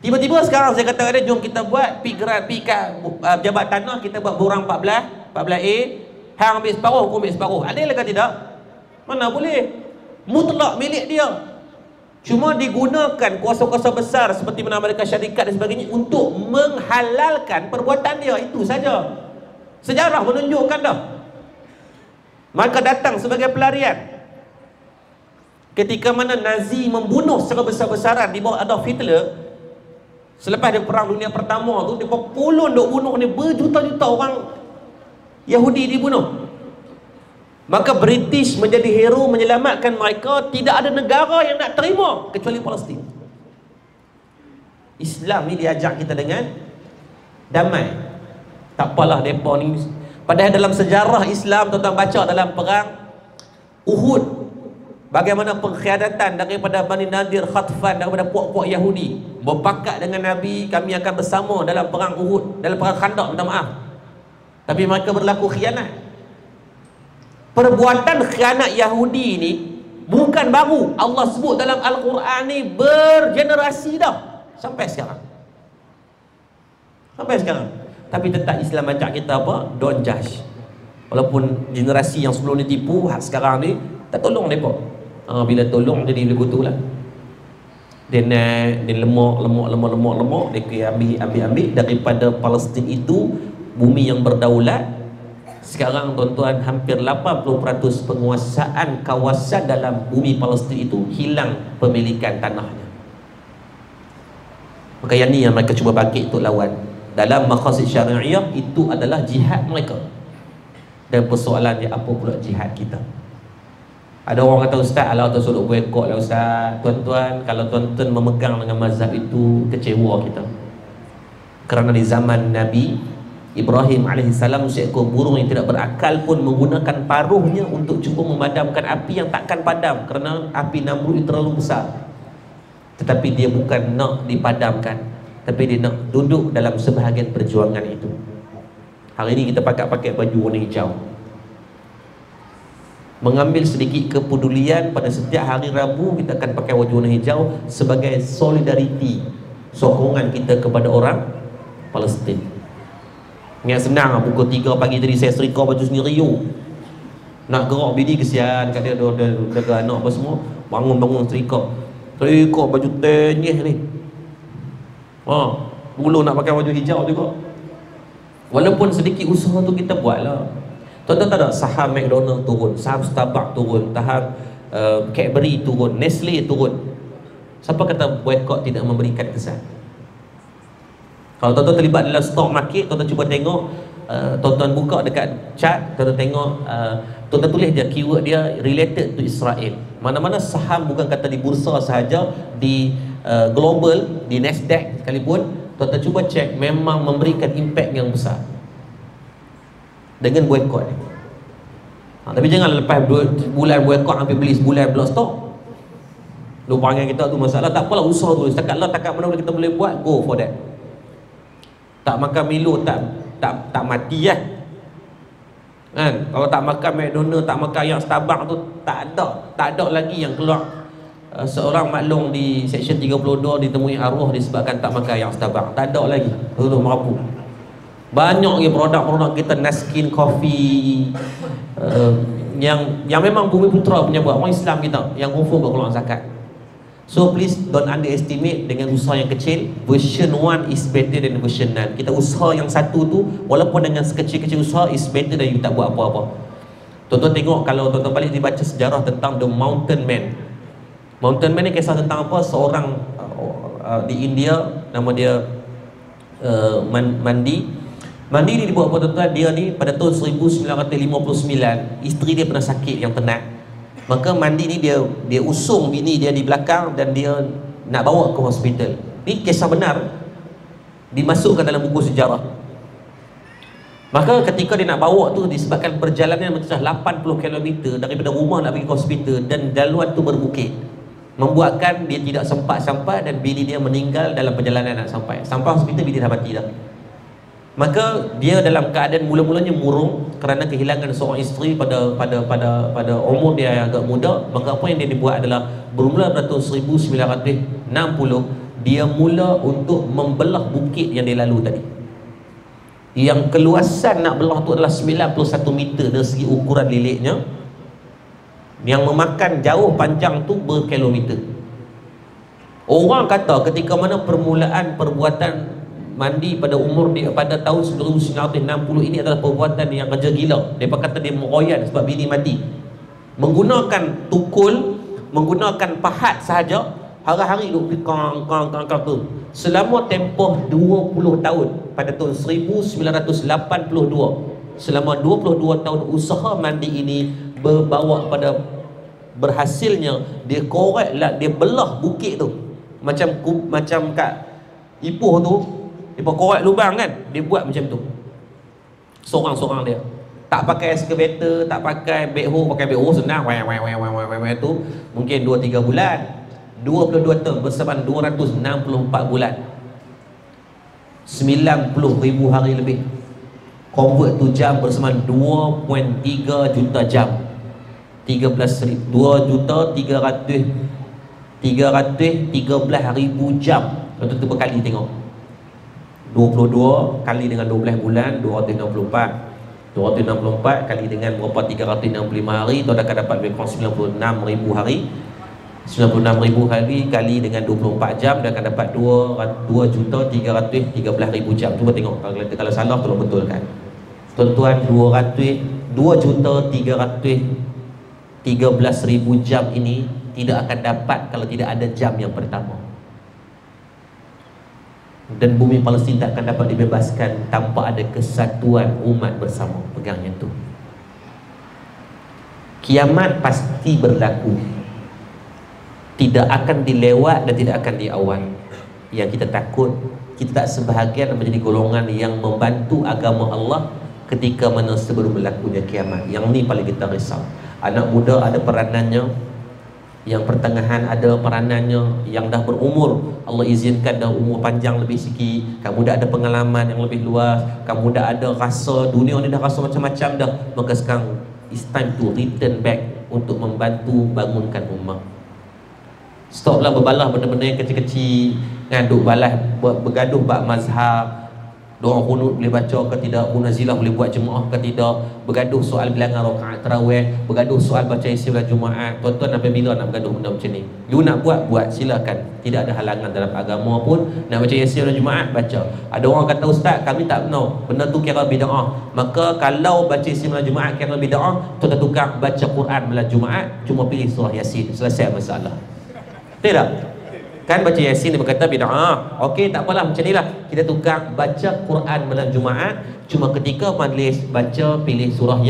Tiba-tiba sekarang saya kata dia, jom kita buat pergi gerai, pergi kat jabat tanah, kita buat borang 14A, hang ambil separuh, aku ambil separuh. Ada ke tidak? Mana boleh. Mutlak milik dia. Cuma digunakan kuasa-kuasa besar seperti mana Amerika Syarikat dan sebagainya untuk menghalalkan perbuatan dia. Itu saja. Sejarah menunjukkan dah. Maka datang sebagai pelarian. Ketika mana Nazi membunuh secara besar-besaran di bawah Adolf Hitler, selepas dia perang dunia pertama tu, dia berpuluh duk bunuh ni, berjuta-juta orang Yahudi dibunuh. Maka British menjadi hero menyelamatkan mereka. Tidak ada negara yang nak terima kecuali Palestin. Islam ni diajak kita dengan damai. Tak apalah mereka ni. Padahal dalam sejarah Islam, tuan-tuan baca dalam perang Uhud, bagaimana pengkhianatan daripada Bani Nadir, Khatfan, daripada puak-puak Yahudi berpakat dengan Nabi, kami akan bersama dalam perang Uhud, dalam perang Khandaq, minta maaf. Tapi mereka berlaku khianat. Perbuatan khianat Yahudi ni bukan baru. Allah sebut dalam Al-Quran ni bergenerasi dah sampai sekarang. Sampai sekarang. Tapi tetap Islam ajak kita apa? Don't judge. Walaupun generasi yang sebelum ni tipu, sekarang ni tak tolong mereka. Bila tolong jadi lebih kutu lah. Dia lemak. Dia ambil daripada Palestin itu, bumi yang berdaulat. Sekarang tuan-tuan, hampir 80% penguasaan kawasan dalam bumi Palestin itu hilang pemilikan tanahnya. Maka yang ni yang mereka cuba bangkit untuk lawan. Dalam maqasid syariah itu adalah jihad mereka. Dan persoalan dia, apa pula jihad kita? Ada orang kata, Ustaz, Allah tu suruh boykot lah Ustaz. Tuan-tuan, kalau tuan-tuan memegang dengan mazhab itu, kecewa kita. Kerana di zaman Nabi Ibrahim AS, seekor burung yang tidak berakal pun menggunakan paruhnya untuk cuba memadamkan api yang takkan padam, kerana api Namrud itu terlalu besar. Tetapi dia bukan nak dipadamkan, tapi dia nak duduk dalam sebahagian perjuangan itu. Hari ini kita pakai baju warna hijau, mengambil sedikit kepedulian. Pada setiap hari Rabu kita akan pakai baju warna hijau sebagai solidariti, sokongan kita kepada orang Palestin. Ingat senang lah, pukul 3 pagi tadi saya setrika baju sendiri nak gerak bini kesian kat dia, jaga anak apa semua, bangun setrika baju tenyih ni. Dulu nak pakai baju hijau juga. Walaupun sedikit usaha tu kita buat lah. Tuan-tuan tahu tak, saham McDonald turun, saham Starbucks turun, saham Cadbury turun, Nestle turun. Siapa kata boycott tidak memberikan kesan? Kalau tuan-tuan terlibat dalam stock market, tuan-tuan cuba tengok, tuan-tuan buka dekat chart, tuan-tuan tengok, tuan-tuan tulis dia keyword dia related to Israel. Mana-mana saham bukan kata di bursa sahaja, di global, di Nasdaq sekalipun, tuan-tuan cuba cek, memang memberikan impact yang besar dengan boycott ni. Tapi jangan lepas 2 bulan boycott sampai beli sebulan blok stok. Lupa dengan kita tu masalah. Tak apalah, usaha tu setakat mana kita boleh buat, go for that. Tak makan Milo tak mati lah kan? Kalau tak makan McDonald, tak makan yang Starbucks tu, tak ada lagi yang keluar seorang maklum di section 32 ditemui arwah disebabkan tak makan yang Starbucks. Tak ada lagi. Tutup merapu. Banyak lagi produk-produk kita, Naskin Coffee, yang memang Bumi Putra punya buat, orang Islam kita yang confirm berkeluaran zakat. So please don't underestimate dengan usaha yang kecil. Version 1 is better than version 9. Kita usaha yang satu tu, walaupun dengan sekecil-kecil usaha, is better than you tak buat apa-apa. Tuan-tuan tengok, kalau tuan-tuan balik dibaca sejarah tentang The Mountain Man. Mountain Man ni kisah tentang apa? Seorang di India, nama dia Mandi ni dibuat apa tuan-tuan? Dia ni pada tahun 1959, isteri dia pernah sakit yang tenat. Maka Mandi ni dia usung bini dia di belakang dan dia nak bawa ke hospital. Ni kisah benar, dimasukkan dalam buku sejarah. Maka ketika dia nak bawa tu, disebabkan perjalanan mencecah 80 km daripada rumah nak pergi ke hospital, dan jaluan tu berbukit, membuatkan dia tidak sempat sampai, dan bini dia meninggal dalam perjalanan nak sampai hospital. Bini dah mati dah. Maka dia dalam keadaan mula-mulanya murung kerana kehilangan seorang isteri pada umur dia yang agak muda. Maka apa yang dia dibuat adalah, bermula pada tahun 1960, dia mula untuk membelah bukit yang dia lalu tadi, yang keluasan nak belah tu adalah 91 meter dari segi ukuran liliknya, yang memakan jauh panjang tu berkilometer. Orang kata ketika mana permulaan perbuatan Mandi pada umur dia, pada tahun 1960 ini adalah perbuatan yang kerja gila. Mereka kata dia meroyan sebab bini mati. Menggunakan tukul, menggunakan pahat sahaja, hari-hari duk kang tu. Selama tempoh 20 tahun, pada tahun 1982, selama 22 tahun usaha Mandi ini berbawa pada berhasilnya dia korek lah, dia belah bukit tu. Macam kat Ipoh tu, dia korek lubang kan, dia buat macam tu sorang-sorang dia. Tak pakai excavator, tak pakai backhoe. Pakai backhoe senang, tu mungkin 2-3 bulan. 22 tahun bersamaan 264 bulan, 90,000 hari lebih. Convert tu jam bersamaan 2.3 juta jam, 2,313,000 jam. Lepas tu berkali tengok, 22 kali dengan 12 bulan, 264 kali dengan berapa, 365 hari, tu akan dapat lebih kurang 96,000 hari. 96,000 hari kali dengan 24 jam, dia akan dapat 2,313,000 jam. Cuba tengok, kalau salah tolong betulkan tuan-tuan. 2,313,000 jam ini tidak akan dapat kalau tidak ada jam yang pertama. Dan bumi Palestin tak akan dapat dibebaskan tanpa ada kesatuan umat bersama. Pegangnya tu. Kiamat pasti berlaku, tidak akan dilewat dan tidak akan diawal. Yang kita takut, kita tak sebahagian menjadi golongan yang membantu agama Allah ketika mana sebelum berlakunya kiamat. Yang ni paling kita risau. Anak muda ada peranannya, Yang pertengahan ada peranannya, yang dah berumur, Allah izinkan dah umur panjang lebih sikit, kamu dah ada pengalaman yang lebih luas, kamu dah ada rasa dunia ni, dah rasa macam-macam dah, maka sekarang it's time to return back untuk membantu bangunkan ummah. Stoplah berbalah benda-benda yang kecil-kecil, ngaduk balas bergaduh bab mazhab, doa qunut boleh baca ke tidak, munazilah boleh buat jemaah ke tidak, bergaduh soal bilangan rakaat tarawih, bergaduh soal baca isi bulan Jumaat. Tuan-tuan sampai bila nak bergaduh benda macam ni? You nak buat silakan, tidak ada halangan dalam agama pun. Nak baca isi bulan Jumaat, baca. Ada orang kata, ustaz kami tak benar, benda tu kira bid'ah. Maka kalau baca isi bulan Jumaat kira bid'ah, tuan-tuan tukar baca Quran bulan Jumaat, cuma pilih surah Yasin, selesai masalah. Tidak? Kan baca Yasin dia berkata bid'ah. Okey, tak apalah, macam inilah. Kita tukar baca Quran malam Jumaat, cuma ketika majlis baca pilih surah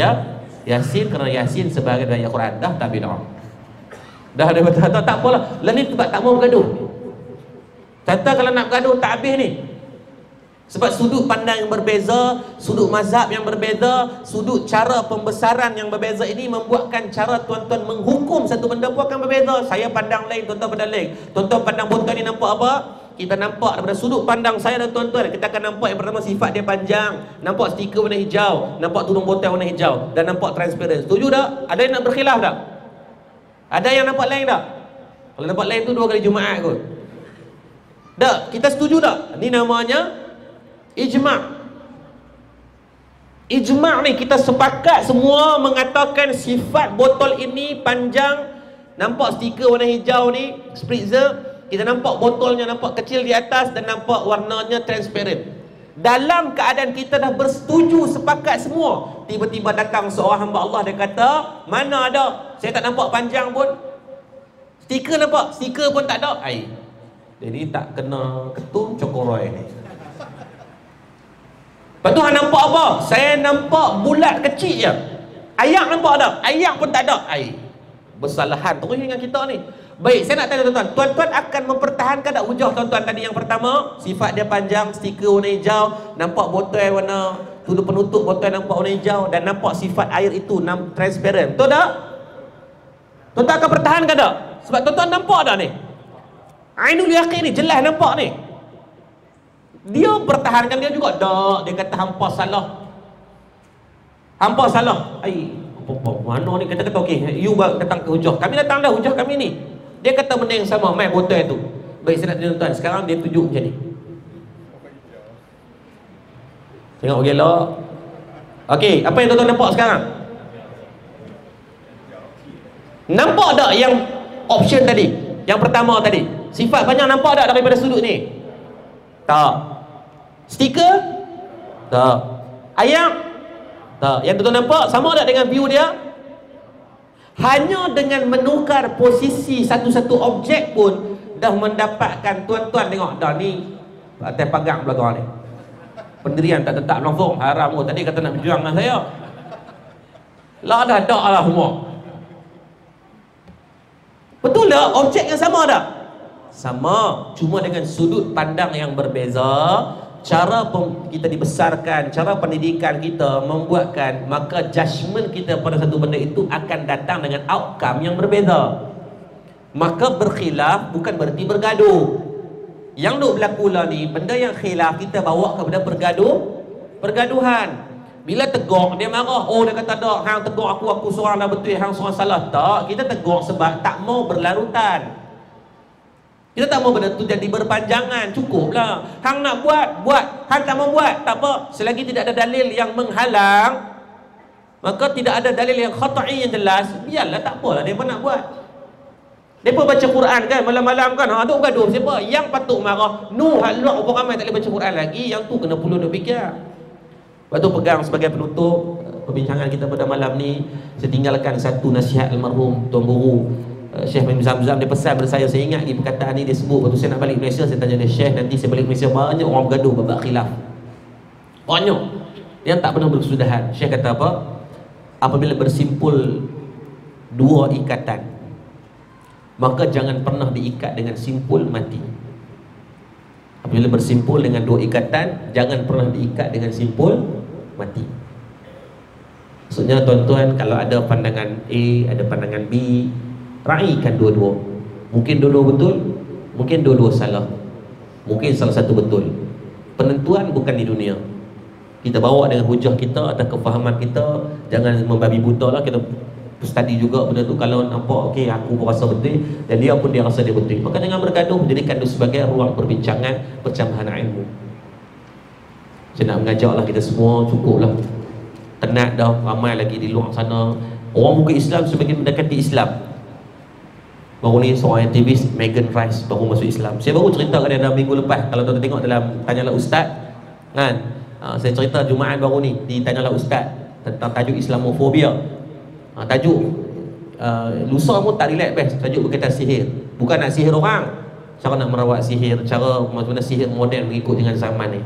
Yasin, kerana Yasin sebagai ayat Quran. Dah tak bid'ah. Dah ada betul-betul, tak apalah. Lah ni sebab tak mau bergaduh. Kata kalau nak bergaduh tak habis ni. Sebab sudut pandang yang berbeza, sudut mazhab yang berbeza, sudut cara pembesaran yang berbeza ini membuatkan cara tuan-tuan menghukum satu benda pun akan berbeza. Saya pandang lain, tuan-tuan pandang lain. Tuan-tuan pandang botol ni nampak apa? Kita nampak daripada sudut pandang saya dan tuan-tuan, kita akan nampak yang pertama sifat dia panjang, nampak stiker warna hijau, nampak tudung botol warna hijau, dan nampak transparent. Setuju tak? Ada yang nak berkhilaf tak? Ada yang nampak lain tak? Kalau nampak lain tu 2 kali Jumaat kot. Tak? Kita setuju tak? Ini namanya ijma'. Ijma' ni kita sepakat semua mengatakan sifat botol ini panjang. Nampak stiker warna hijau ni, spritzer, kita nampak botolnya nampak kecil di atas dan nampak warnanya transparent. Dalam keadaan kita dah bersetuju sepakat semua, tiba-tiba datang seorang hamba Allah, dia kata, mana ada, saya tak nampak panjang pun. Stiker nampak, stiker pun tak ada. Jadi tak kena ketum Cokoroy ni. Lepas tu hang nampak apa? Saya nampak bulat kecil je. Ayak nampak tak? Ayak pun tak ada. Bersalahan terus dengan kita ni. Baik, saya nak tanya tuan-tuan, tuan-tuan akan mempertahankan tak hujah tuan-tuan tadi yang pertama? Sifat dia panjang, stiker warna hijau, nampak botol warna tudung penutup botol nampak warna hijau, dan nampak sifat air itu transparent. Betul tak? Tuan-tuan akan pertahankan tak? Sebab tuan-tuan nampak tak ni? Ainul yaqin ni jelas nampak ni. Dia pertahankan dia juga. Tak, dia kata hampa salah. Hampa salah. Mana ni kata-kata okey, you datang ke hujah. Kami datang dah hujah kami ni. Dia kata benda yang sama, mai botol tu. Baik, saya nak tanya tuan, sekarang dia tunjuk macam ni. Tengok gelak. Okey, apa yang tuan-tuan nampak sekarang? Nampak tak yang option tadi? Yang pertama tadi. Sifat banyak nampak tak daripada sudut ni? Tak. Stiker? Tak. Ayat? Tak. Yang tuan-tuan nampak sama tak dengan view dia? Hanya dengan menukar posisi satu-satu objek pun dah mendapatkan, tuan-tuan tengok dah ni atas pagang belakang ni. Pendirian tak tetap langsung haram. Tadi kata nak berjuang dengan saya. Lah dah tak lah semua. Betul tak? Objek yang sama tak? Sama, cuma dengan sudut pandang yang berbeza. Cara kita dibesarkan, cara pendidikan kita membuatkan, maka judgement kita pada satu benda itu akan datang dengan outcome yang berbeza. Maka berkhilaf bukan berarti bergaduh. Yang duk berlaku lah ni, benda yang khilaf kita bawa kepada pergaduhan. Bila tegur, dia marah. Oh, dia kata tak, hang tegur aku seorang dah betul, hang seorang salah. Tak, kita tegur sebab tak mau berlarutan. Kita tak mau benda tu jadi berpanjangan. Cukuplah. Hang nak buat. Hang tak mau buat, tak apa. Selagi tidak ada dalil yang menghalang, maka tidak ada dalil yang khata'i yang jelas, biarlah, tak apalah mereka nak buat. Mereka baca Quran kan, malam-malam kan, duk gaduh siapa? Yang patut marah, halak apa ramai tak boleh baca Quran lagi. Yang tu kena perlu duk fikir. Lepas tu pegang sebagai penutup perbincangan kita pada malam ni, saya tinggalkan satu nasihat almarhum Tuan Guru Syekh Mahmud Zamzam. Dia pesan pada saya ingat lagi perkataan ni dia sebut waktu saya nak balik Malaysia. Saya tanya dia, Syekh, nanti saya balik Malaysia banyak orang bergaduh babak khilaf, banyak yang tak pernah berkesudahan. Syekh kata apa? Apabila bersimpul dua ikatan, maka jangan pernah diikat dengan simpul mati. Apabila bersimpul dengan dua ikatan, jangan pernah diikat dengan simpul mati. Maksudnya tuan-tuan, kalau ada pandangan A, ada pandangan B, Raikan dua-dua. Mungkin dua-dua betul, mungkin dua-dua salah, mungkin salah satu betul. Penentuan bukan di dunia. Kita bawa dengan hujah kita atau kefahaman kita. Jangan membabi buta lah. Kita study juga benda tu. Kalau nampak okey, aku pun rasa betul dan dia pun dia rasa dia betul, maka dengan bergaduh menjadikan itu sebagai ruang perbincangan, percambahan ilmu. Saya nak mengajaklah kita semua, cukuplah. Tenat dah, ramai lagi di luar sana orang bukan Islam sebagai mendekati Islam. Baru ni seorang aktivis Megan Rice baru masuk Islam. Saya baru cerita kat dia dalam minggu lepas. Kalau tuan-tuan tengok dalam Tanyalah Ustaz kan, saya cerita Jumaat baru ni di Tanyalah Ustaz tentang tajuk Islamofobia. Tajuk lusa pun tak relax best. Tajuk berkaitan sihir. Bukan nak sihir orang, cara nak merawat sihir, cara macam mana sihir moden mengikut dengan zaman ni.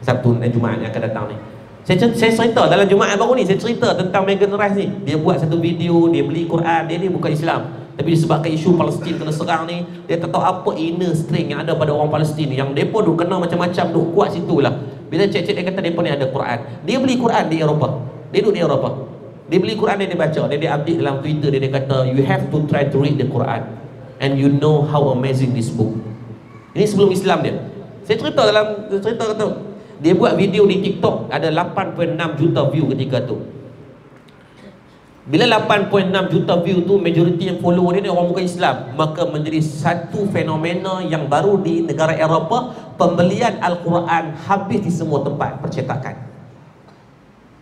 Sabtu dan Jumaat yang akan datang ni saya cerita dalam Jumaat baru ni. Saya cerita tentang Megan Rice ni. Dia buat satu video, dia beli Quran. Dia ni bukan Islam, tapi disebabkan isu Palestin kena serang ni, dia tak tahu apa inner strength yang ada pada orang Palestin yang mereka duk kena macam-macam, duk kuat situ lah. Bila cek-cek dia kata mereka ni ada Quran. Dia beli Quran di Eropah. Dia duduk di Eropah. Dia beli Quran dia baca. Dia update dalam Twitter dia kata, you have to try to read the Quran and you know how amazing this book. Ini sebelum Islam dia. Saya cerita kata dia buat video di TikTok ada 8.6 juta view ketika tu. Bila 8.6 juta view tu, majoriti yang follow dia ni orang bukan Islam, maka menjadi satu fenomena yang baru di negara Eropah. Pembelian Al-Quran habis di semua tempat percetakan.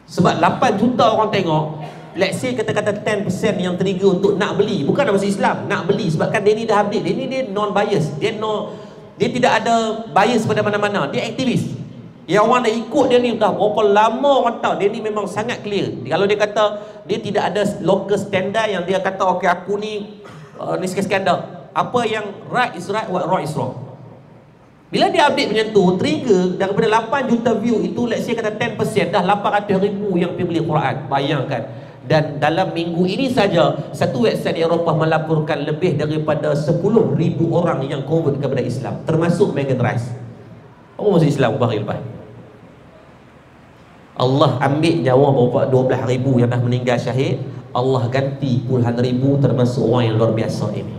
Sebab 8 juta orang tengok. Let's say kata-kata 10% yang trigger untuk nak beli, bukan nak masuk Islam, nak beli. Sebab kan dia ni dah update. Dia non-bias. Dia tidak ada bias pada mana-mana. Dia aktivis. Yang orang dah ikut dia ni dah berapa lama orang tahu. Dia ni memang sangat clear. Kalau dia kata dia tidak ada local standard yang dia kata okey aku ni ni standard. Apa yang right is right, what wrong is wrong. Bila dia update macam tu, trigger daripada 8 juta view itu, let's say kata 10%, dah 800,000 yang pergi beli Quran. Bayangkan. Dan dalam minggu ini saja, satu website di Eropah melaporkan lebih daripada 10,000 orang yang convert kepada Islam, termasuk Megan Rice. Orang masuk Islam beberapa hari lepas. Allah ambil nyawa berapa 12,000 yang dah meninggal syahid. Allah ganti puluhan ribu termasuk orang yang luar biasa ini.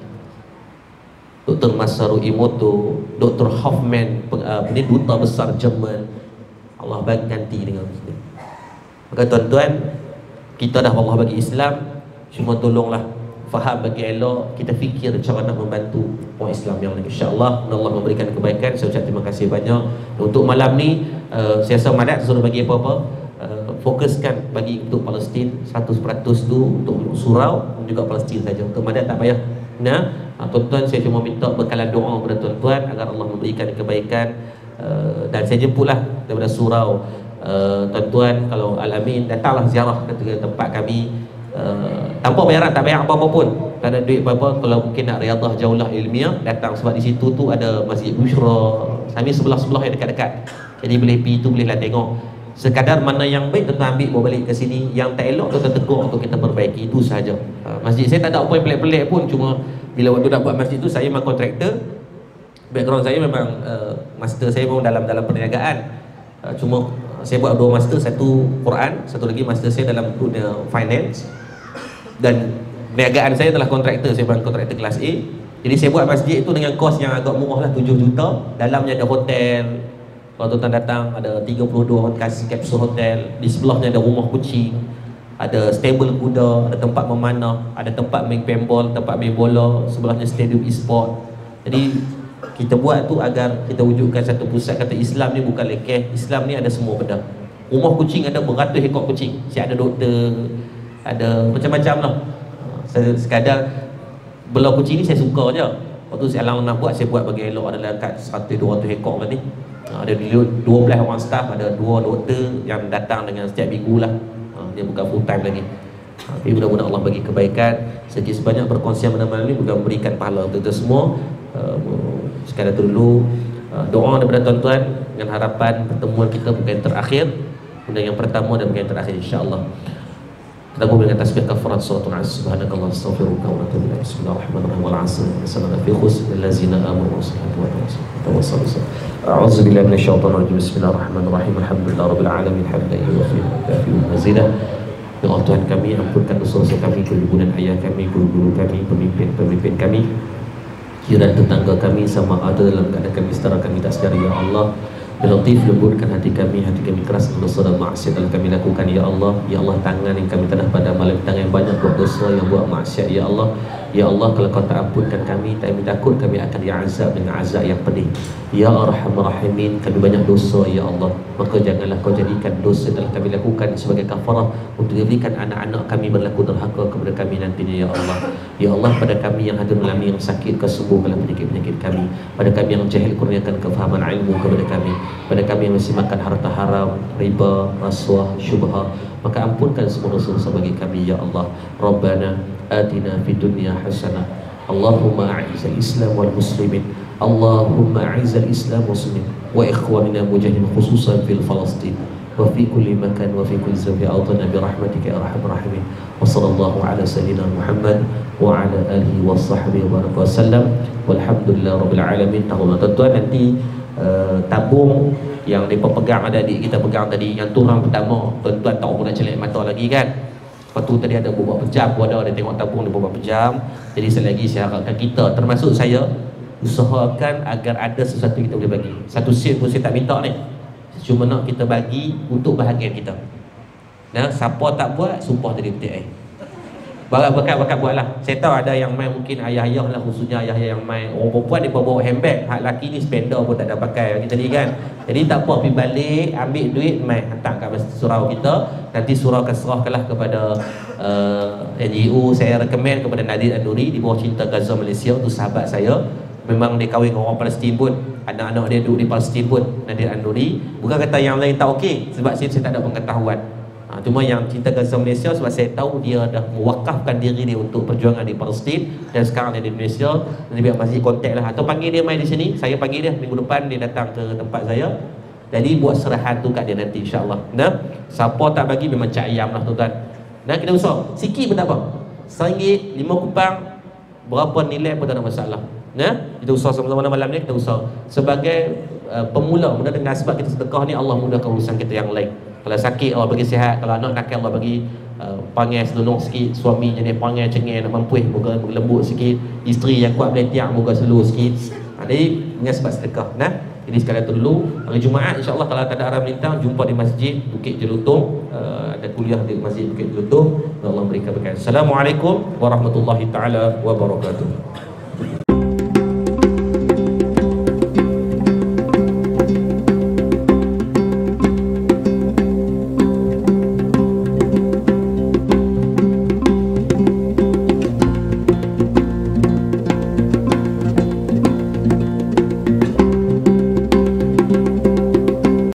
Dr. Masaru Emoto, Dr. Hoffman, duta besar Jerman, Allah bagi ganti dengan Muslim. Maka tuan-tuan, kita dah Allah bagi Islam, cuma tolonglah faham bagi elok, kita fikir cara nak membantu orang Islam yang lain. InsyaAllah Allah memberikan kebaikan. Saya ucap terima kasih banyak. Untuk malam ni saya rasa Madat suruh bagi apa-apa, fokuskan bagi untuk Palestin 100% tu, untuk surau juga Palestin saja. Untuk Madat tak payah. Tuan-tuan, saya cuma minta bekalan doa kepada tuan-tuan agar Allah memberikan kebaikan. Dan saya jemputlah daripada surau. Tuan-tuan kalau Al-Amin, datanglah ziarah ke tempat kami. Tanpa bayaran, tak bayar apa-apa pun, tak ada duit apa-apa. Kalau mungkin nak riadah jauhlah ilmiah, datang. Sebab di situ tu ada Masjid Bushra, kami sebelah-sebelah yang dekat-dekat. Jadi boleh pergi tu, bolehlah tengok. Sekadar mana yang baik tuan ambil, bawa balik ke sini. Yang tak elok tuan tegur untuk kita perbaiki. Itu sahaja. Masjid saya tak ada apa yang pelik-pelik pun. Cuma bila waktu nak buat masjid tu, saya memang kontraktor. Background saya memang master saya memang dalam perniagaan. Cuma saya buat 2 master, satu Quran, satu lagi master saya dalam dunia finance. Dan perniagaan saya adalah kontraktor, saya bukan kontraktor kelas A. Jadi saya buat masjid itu dengan kos yang agak murah lah, 7 juta. Dalamnya ada hotel. Kalau tuan datang, ada 32 kapsul hotel. Di sebelahnya ada rumah kucing, ada stable kuda, ada tempat memanah, ada tempat main paintball, tempat main bola. Sebelahnya stadium e-sport. Jadi kita buat tu agar kita wujudkan satu pusat. Kata Islam ni bukan lekeh. Islam ni ada semua benda. Rumah kucing ada beratus ekor kucing. Siap ada doktor, ada macam-macam lah. Sekadar belah kucing ni saya suka je. Waktu saya alang nak buat, saya buat bagi elok. Ada dekat 100-200 ekor kan ni. Ada 12 orang staff, ada 2 doktor yang datang dengan setiap minggu lah. Dia bukan full time lagi. Tapi mudah-mudahan Allah bagi kebaikan. Segi sebanyak berkongsian malam-malam ni, mudah memberikan pahala untuk kita semua. Sekadar tu dulu, doa daripada tuan-tuan dengan harapan pertemuan kita bukan yang terakhir, benda yang pertama dan bukan yang terakhir, insya-Allah. Kita boleh dengan tasbih kafarat suratul Asr. Subhanakallah astaghfiruka wa atubu ilaik. Bismillahirrahmanirrahim. Wal 'asr. Inna fi khusr allazina amanu wa tawassalu. A'udzu billahi minasyaitonir rajim. Bismillahirrahmanirrahim. Alhamdulillahirabbil alamin. Hamdan yuwaffiqu wa yukafi'u mazidah. Ya Allah Tuhan kami, ampunkan dosa-dosa kami, kelubunan ayah kami, guru-guru kami, pemimpin-pemimpin kami, jiran tetangga kami, sama ada dalam keadaan kami setara kami tak sedar. Ya Allah, Ya Latif, lembutkan hati kami keras dengan dosa dan maksiat yang kami lakukan. Ya Allah, Ya Allah, tangan yang kami telah pada malam, tangan yang banyak buat dosa, yang buat maksiat. Ya Allah, Ya Allah, kalau kau tak ampunkan kami takut kami akan diazab dengan azab yang pedih. Ya Arhamar Rahimin, kami banyak dosa Ya Allah, maka janganlah kau jadikan dosa yang telah kami lakukan sebagai kafarah untuk diberikan anak-anak kami berlaku derhaka kepada kami nantinya. Ya Allah, Ya Allah, pada kami yang hadir mengalami yang sakit, kau sembuhkanlah penyakit-penyakit kami. Pada kami yang jahil, kurniakan kefahaman ilmu kepada kami. Pada kami yang masih makan harta haram, riba, rasuah, syubhah, maka ampunkan semua dosa-dosa bagi kami. Ya Allah, Rabbana atina fid dunya hasanah, Allahumma a'izal Islam wal muslimin, Allahumma a'izal Islam wal muslimin wa ikhwanina mujahidin khususan fil Falastin wa fi kulli makan wa fi kulli zaman awtana bi rahmatika ya arhamar rahimin. Wa sallallahu ala sayyidina Muhammad wa ala alihi wa sahbihi wa baraka wasallam walhamdulillah rabbil alamin. Tuan-tuan, nanti tabung yang mereka pegang, ada adik kita pegang tadi, yang tu orang pertama, tuan-tuan tak pun nak celik mata lagi kan. Lepas tu tadi ada beberapa pejam pun ada tengok tabung dia beberapa pejam. Jadi sekali lagi saya harapkan kita, termasuk saya, usahakan agar ada sesuatu kita boleh bagi. Satu sen pun saya tak minta ni, cuma nak kita bagi untuk bahagian kita. Nah, siapa tak buat, sumpah tadi petik bakat buatlah. Saya tahu ada yang main, mungkin ayah-ayah lah, khususnya ayah-ayah yang main. Orang perempuan dia bawa handbag, hak laki ni spender pun tak ada pakai bagi tadi kan. Jadi tak apa, pergi balik ambil duit, main hantar kat surau kita. Nanti surau akan serahkanlah kepada NGO. Saya rekomen kepada Nadir An-Nuri di bawah Cinta Gaza Malaysia, tu sahabat saya. Memang dia kahwin dengan orang Palestin pun, anak-anak dia duduk di Palestin pun, Nadir An-Nuri. Bukan kata yang lain tak okey, sebab saya tak ada pengetahuan. Cuma yang Cinta Gaza Malaysia, sebab saya tahu dia dah mewakafkan diri dia untuk perjuangan di Palestin dan sekarang dia di Malaysia. Nanti biar masjid kontak lah, atau panggil dia main di sini. Saya panggil dia minggu depan, dia datang ke tempat saya. Jadi buat serahan tu kat dia nanti insya-Allah. Nah, siapa tak bagi memang cak ayam lah tuan-tuan. Nah, kita usah sikit pun tak apa, RM1, 5 kupang, berapa nilai pun tak ada masalah. Nah, kita usah sama-sama malam ni, kita usah sebagai pemula. Mudah dengan sebab kita sedekah ni, Allah mudahkan urusan kita yang lain. Kalau sakit Allah bagi sihat, kalau anak nakal Allah bagi panggil selunung sikit, suami jenis panggil cengeng nak mampu, moga lembut sikit, isteri yang kuat beletiak moga slow sikit. Jadi dengan sebab sedekah. Nah, jadi sekalian tu dulu, hari Jumaat insya-Allah kalau tak ada arah melintang, jumpa di masjid Bukit Jelutong. Ada kuliah di masjid Bukit Jelutong. Allah berikan berkat. Assalamualaikum warahmatullahi taala wabarakatuh.